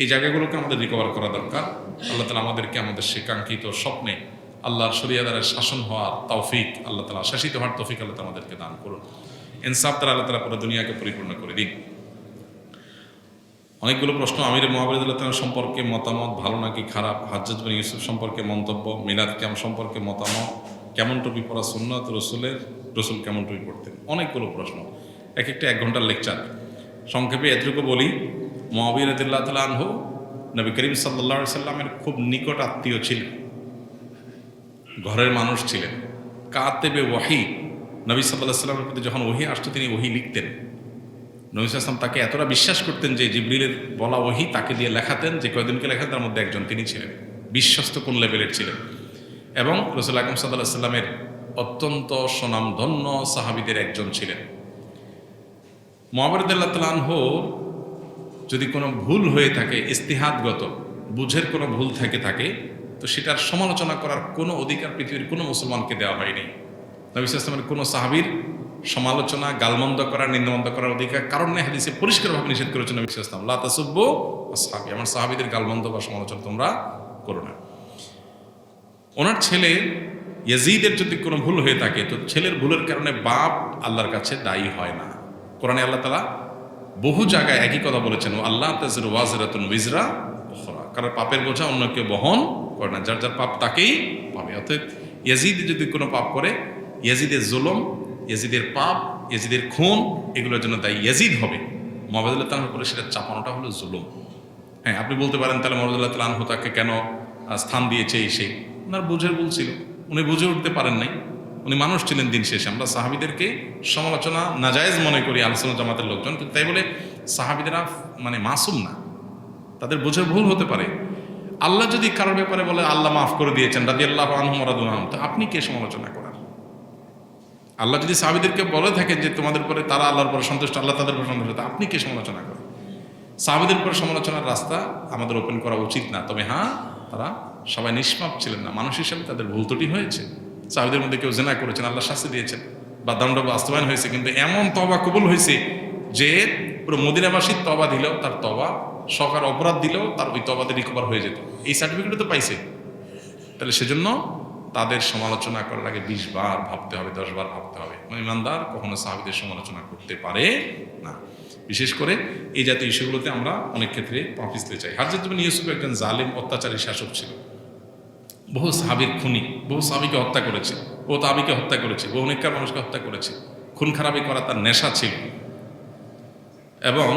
এই জায়গাগুলোকে আমাদের রিকভার করা দরকার। আল্লাহ তাআলা আমাদেরকে আমাদের সে কাঙ্ক্ষিত স্বপ্নে আল্লাহর শরিয়াদারের শাসন হওয়ার তৌফিক আল্লাহ তাআলা, শাসিত হওয়ার তৌফিক আল্লাহ তাআলা আমাদেরকে দান করুন। ইনসাফ দ্বারা আল্লাহ তাআলা পুরো দুনিয়াকে পরিপূর্ণ করে দিন। অনেকগুলো প্রশ্ন। আমির মুআবিয়া রাদিয়াল্লাহু তাআলা সম্পর্কে মতামত, ভালো নাকি খারাপ? হাজ্জাজ বিন ইউসুফ সম্পর্কে মন্তব্য, মিলাদ কিয়াম সম্পর্কে মতামত, কেমন টুপি পরা সুন্নাত রসুল কেমন টুপি পরতেন? অনেকগুলো প্রশ্ন, এক একটা 1 ঘন্টার লেকচার। সংক্ষেপে এতটুকু বলি, মুআবিয়া রাদিয়াল্লাহু তাআলা আনহু নবী করিম সাল্লাল্লাহু আলাইহি সাল্লামের খুব নিকট আত্মীয় ছিলেন, ঘরের মানুষ ছিলেন। কাতেবে ওয়াহি, নবী সাল্লাল্লাহু আলাইহি সাল্লামের প্রতি যখন ওহী আসতো তিনি ওহী লিখতেন। নবী সাল্লাল্লাহু আলাইহি ওয়াসাল্লাম তাকে এতটা বিশ্বাস করতেন যে জিবরিলের বলা ওহী তাকে দিয়ে লেখাতেন, যে কয়দিনকে লেখাতেন তার মধ্যে একজন তিনি ছিলেন। বিশ্বস্ত কোন লেভেলের ছিলেন। এবং রাসূল আকরাম সাল্লাল্লাহু আলাইহি সাল্লামের অত্যন্ত সুনামধন্য সাহাবীদের একজন ছিলেন। মুআবিয়া রাদিয়াল্লাহু তাআলা আনহু যদি কোনো ভুল হয়ে থাকে, ইস্তিহাদগত বুঝের কোনো ভুল থেকে থাকে, তো সেটার সমালোচনা করার কোনো অধিকার পৃথিবীর কোনো মুসলমানকে দেওয়া হয়নি। নবী সাল্লাল্লাহু আলাইহি ওয়াসাল্লামের কোনো সাহাবীর সমালোচনা, গালমন্দ করা, নিন্দমন্দ করার অধিকার কারণ নেই। হাদিসে পরিষ্কারভাবে নিষেধ করেছেন নবী সাল্লাল্লাহু আলাইহি ওয়াসাল্লাম, লা তাসুব্বু আসহাবি, আমার সাহাবীদের গালমন্দ বা সমালোচনা তোমরা করো না। ওনার ছেলে ইয়াজিদের যদি কোনো ভুল হয়ে থাকে, তো ছেলের ভুলের কারণে বাপ আল্লাহর কাছে দায়ী হয় না। কোরআনে আল্লাহ তাআলা বহু জায়গায় একই কথা বলেছেন, ও আল্লাহ তাযিরু ওয়াজিরাতুন উযরা উখরা, কারণ পাপের বোঝা অন্য কেউ বহন করে না, যার যার পাপ তাকেই পাবে। অর্থাৎ ইয়াজিদ যদি কোনো পাপ করে, ইয়াজিদের জুলুম, ইয়াজিদের পাপ, ইয়াজিদের খুন, এগুলোর জন্য দায়ী ইয়াজিদ হবে। মুআবিয়া রাদিয়াল্লাহু তাআলা করে সেটা চাপানোটা হলো জুলুম। হ্যাঁ, আপনি বলতে পারেন তাহলে মুআবিয়া রাদিয়াল্লাহু তাআলা আনহু তাকে কেন স্থান দিয়েছে? এই সেই ওনার বুঝের ভুল ছিল, উনি বুঝে উঠতে পারেন নাই। উনি মানুষ ছিলেন দিন শেষে। আমরা সাহাবীদেরকে সমালোচনা নাজায়েজ মনে করি আলোচনা জামাতের লোকজন, কিন্তু তাই বলে সাহাবীদেরা মানে মাসুম না, তাদের বুঝের ভুল হতে পারে। আল্লাহ যদি কারোর ব্যাপারে বলে আল্লাহ মাফ করে দিয়েছেন, রাদিয়াল্লাহু আনহুম ওয়া রাদু আনহু, তো আপনি কে সমালোচনা করার? আল্লাহ যদি সাহাবীদেরকে বলে থাকেন যে তোমাদের পরে তারা আল্লাহর পরে সন্তুষ্ট, আল্লাহ তাদের পরে সন্তুষ্ট, তো আপনি কে সমালোচনা করেন? সাহাবীদের পরে সমালোচনার রাস্তা আমাদের ওপেন করা উচিত না। তবে হ্যাঁ, তারা সবাই নিষ্পাপ ছিলেন না, মানুষ হিসেবে তাদের ভুল ত্রুটি হয়েছে। সাহাবীদের মধ্যে কেউ জিনা করেছেন, আল্লাহ শাস্তি দিয়েছেন বা দণ্ড বাস্তবায়ন হয়েছে, কিন্তু এমন তওবা কবুল হয়েছে যে পুরো মদিনাবাসীর তওবা দিলেও, তার তওবা সকার অপরাধ দিলেও তার ওই তওবাতে রিকভার হয়ে যেত। এই সার্টিফিকেটও তো পাইছে। তাহলে সেজন্য তাদের সমালোচনা করার আগে 20 বার ভাবতে হবে, 10 বার ভাবতে হবে। ইমানদার কখনো সাহাবীদের সমালোচনা করতে পারে না। বিশেষ করে এই জাতীয় ইস্যুগুলোতে আমরা অনেক ক্ষেত্রে পা পিছতে চাই। হাজ্জাজ বিন ইউসুফ একজন জালিম অত্যাচারী শাসক ছিল, বহু সাহাবীর খুনি, বহু সাহাবীকে হত্যা করেছে, বহু তাবিকে হত্যা করেছে, বহু নেককার মানুষকে হত্যা করেছে। খুন খারাপি করা তার নেশা ছিল এবং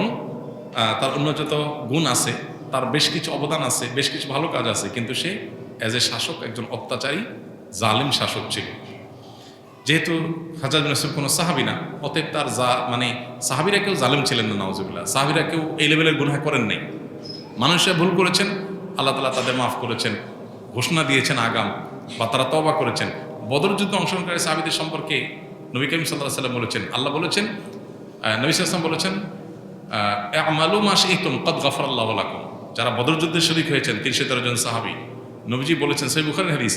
তার অন্য যত গুণ আছে, তার বেশ কিছু অবদান আছে, বেশ কিছু ভালো কাজ আছে, কিন্তু সে অ্যাজ এ শাসক একজন অত্যাচারী জালিম শাসক ছিল। যেহেতু হাজ্জাজ বিন ইউসুফ কোনো সাহাবী না, অতএব তার মানে সাহাবীরা কেউ জালিম ছিলেন না, নাউজুবিল্লাহ। সাহাবীরা কেউ এই লেভেলের গুনাহ করেন নাই। মানুষরা ভুল করেছেন, আল্লাহ তাআলা তাদের মাফ করেছেন, ঘোষণা দিয়েছেন আগাম, বা তারা তওবা করেছেন। বদর যুদ্ধে অংশগ্রহণকারী সাহাবীদের সম্পর্কে নবী করিম সাল্লাল্লাহু আলাইহি ওয়াসাল্লাম বলেছেন, আল্লাহ বলেছেন, নবী সাল্লাল্লাহু আলাইহি ওয়াসাল্লাম বলেছেন, আমালু মা শি'তুম ক্বাদ গাফারাল্লাহু লাকুম। যারা বদর যুদ্ধে শরীক হয়েছেন 313 জন সাহাবী, নবীজি বলেছেন, সহিহ বুখারীর হাদিস,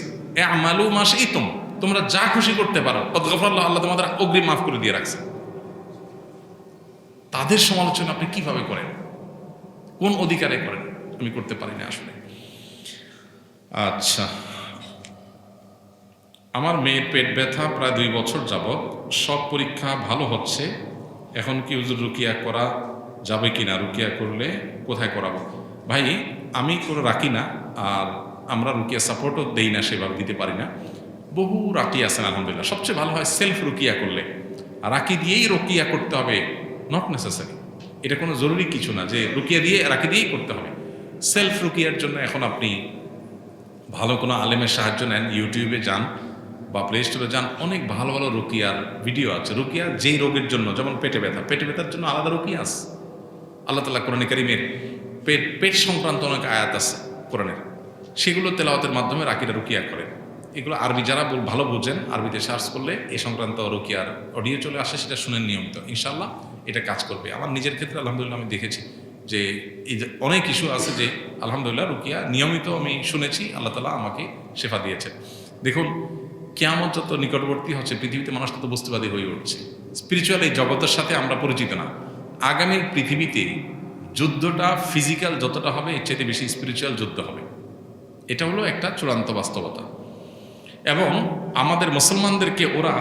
আমালু মা শি'তুম, তোমরা যা খুশি করতে পারো, ক্বাদ গাফারাল্লাহু, আল্লাহ তোমাদের অগ্রিম মাফ করে দিয়ে রাখছে। তাদের সমালোচনা আপনি কিভাবে করেন, কোন অধিকারে করেন? আমি করতে পারি না আসলে। আচ্ছা, আমার মেয়ের পেট ব্যথা প্রায় 2 বছর যাবৎ, সব পরীক্ষা ভালো হচ্ছে, এখন কি হুজুর রুকিয়া করা যাবে কিনা? রুকিয়া করলে কোথায় করাবো? ভাই, আমি কোনো রাখি না, আর আমরা রুকিয়া সাপোর্টও দেই না, সেভাবে দিতে পারি না। বহু রাকি আছেন আলহামদুলিল্লাহ। সবচেয়ে ভালো হয় সেলফ রুকিয়া করলে। আর রাকি দিয়েই রুকিয়া করতে হবে, নট নেসেসারি। এটা কোনো জরুরি কিছু না যে রুকিয়া দিয়ে রাকি দিয়েই করতে হবে। সেলফ রুকিয়ার জন্য এখন আপনি ভালো কোনো আলেমের সাহায্য নেন, ইউটিউবে যান বা প্লে স্টোরে যান, অনেক ভালো ভালো রুকিয়ার ভিডিও আছে। রুকিয়া যেই রোগের জন্য, যেমন পেটে ব্যথার জন্য আলাদা রুকিয়া আছে। আল্লাহ তাআলা কোরআনে কারীমের পেট সংক্রান্ত অনেক আয়াত আছে কোরআনের, সেগুলো তেলাওয়াতের মাধ্যমে রাকিরা রুকিয়া করেন। এগুলো আরবি যারা ভালো বুঝেন, আরবিতে সার্চ করলে এই সংক্রান্ত রুকিয়ার অডিও চলে আসে, সেটা শুনেন নিয়মিত, ইনশাআল্লাহ এটা কাজ করবে। আমার নিজের ক্ষেত্রে আলহামদুলিল্লাহ আমি দেখেছি যে এই যে অনেক ইস্যু আছে, যে আলহামদুলিল্লাহ রুকিয়া নিয়মিত আমি শুনেছি, আল্লাহ তাআলা আমাকে শেফা দিয়েছেন। দেখুন, কিয়ামত যত নিকটবর্তী হচ্ছে, পৃথিবীতে মানুষ তত বস্তুবাদী হয়ে উঠছে। স্পিরিচুয়াল এই জগতের সাথে আমরা পরিচিত না। আগামীর পৃথিবীতে যুদ্ধটা ফিজিক্যাল যতটা হবে, এর চেয়ে বেশি স্পিরিচুয়াল যুদ্ধ হবে। এটা হলো একটা চূড়ান্ত বাস্তবতা। এবং আমাদের মুসলমানদেরকে ওরা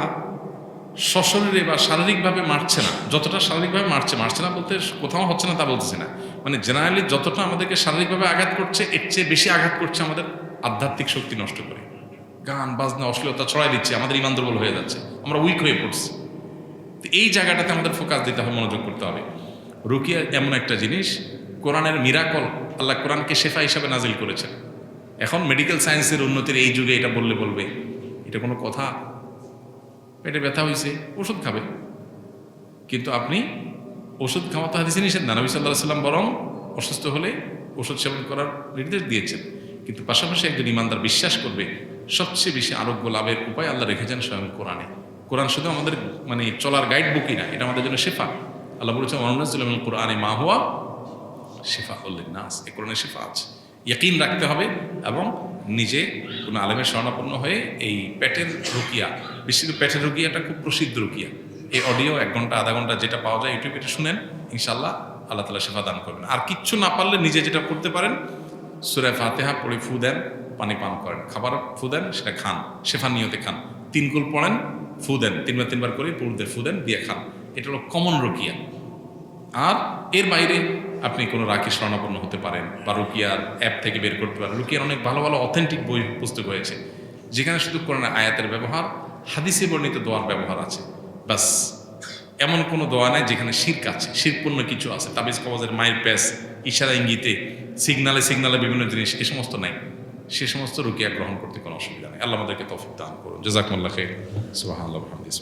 সশরীরে বা শারীরিকভাবে মারছে না, যতটা শারীরিকভাবে মারছে না বলতে কোথাও হচ্ছে না তা বলতেছি না, মানে জেনারেলি যতটা আমাদেরকে শারীরিকভাবে আঘাত করছে এর চেয়ে বেশি আঘাত করছে আমাদের আধ্যাত্মিক শক্তি নষ্ট করে। গান বাজনা অশ্লীলতা ছড়াই দিচ্ছে, আমাদের ইমান দুর্বল হয়ে যাচ্ছে, আমরা উইক হয়ে পড়ছি। তো এই জায়গাটাতে আমাদের ফোকাস দিতে হবে, মনোযোগ করতে হবে। রুকিয়া এমন একটা জিনিস, কোরআনের মিরাকল, আল্লাহ কোরআনকে শেফা হিসাবে নাজিল করেছেন। এখন মেডিকেল সায়েন্সের উন্নতির এই যুগে এটা বলবে এটা কোনো কথা? পেটে ব্যথা হয়েছে ওষুধ খাবে, কিন্তু আপনি ওষুধ খাওয়া তো হাদিসে নিষেধ না। নবী সাল্লাল্লাহু আলাইহি ওয়াসাল্লাম বরং অসুস্থ হলে ওষুধ সেবন করার নির্দেশ দিয়েছেন। কিন্তু পাশাপাশি একজন ইমানদার বিশ্বাস করবে সবচেয়ে বেশি আরোগ্য লাভের উপায় আল্লাহ রেখেছেন স্বয়ং কোরআনে। কোরআন শুধু আমাদের মানে চলার গাইড বুকই না, এটা আমাদের জন্য শেফা। আল্লাহ বলেছেন ওয়ানুনাজ্জিলু মিনাল কুরআনি মা হুয়া শিফাউল লিন্নাস, এই কোরআনে শেফা আছে। ইয়াকিন রাখতে হবে এবং নিজে কোনো আলেমের শরণাপন্ন হয়ে এই পেটের রুকিয়া, বিশেষ করে পেটের রুকিয়াটা খুব প্রসিদ্ধ রুকিয়া। এই অডিও 1 ঘন্টা আধা ঘন্টা যেটা পাওয়া যায় ইউটিউবে, এটা শুনেন, ইনশাআল্লাহ আল্লাহ তাআলা শেফা দান করবেন। আর কিচ্ছু না পারলে নিজে যেটা করতে পারেন, সূরা ফাতিহা পড়ে ফু দেন, পানি পান করেন, খাবার ফু দেন, সেটা খান, শেফা নিয়তে খান। 3 কুল পড়েন, ফু দেন, 3 বার করে পুরুদের ফু দেন, দিয়ে খান। এটা হলো কমন রুকিয়া। আর এর বাইরে আপনি কোনো রাখির শরণাপন্ন হতে পারেন বা রুকিয়ার অ্যাপ থেকে বের করতে পারেন। রুকিয়ার অনেক ভালো ভালো অথেন্টিক বই পুস্তক হয়েছে, যেখানে শুধু কোরআনের আয়াতের ব্যবহার, হাদিসে বর্ণিত দোয়ার ব্যবহার আছে, বাস। এমন কোনো দোয়া নেই যেখানে শিরক আছে, শিরকপূর্ণ কিছু আছে, তাবিজ কবজের মায়ের প্যাস, ইশারা ইঙ্গিতে, সিগনালে বিভিন্ন জিনিস, এ সমস্ত নাই। সে সমস্ত রুকিয়া গ্রহণ করতে কোনো অসুবিধা নেই। আল্লাহ আমাদেরকে তৌফিক দান করুন। জাযাকুমুল্লাহ খাইর। সুবহানাল্লাহ ওয়া বিহামদিহি।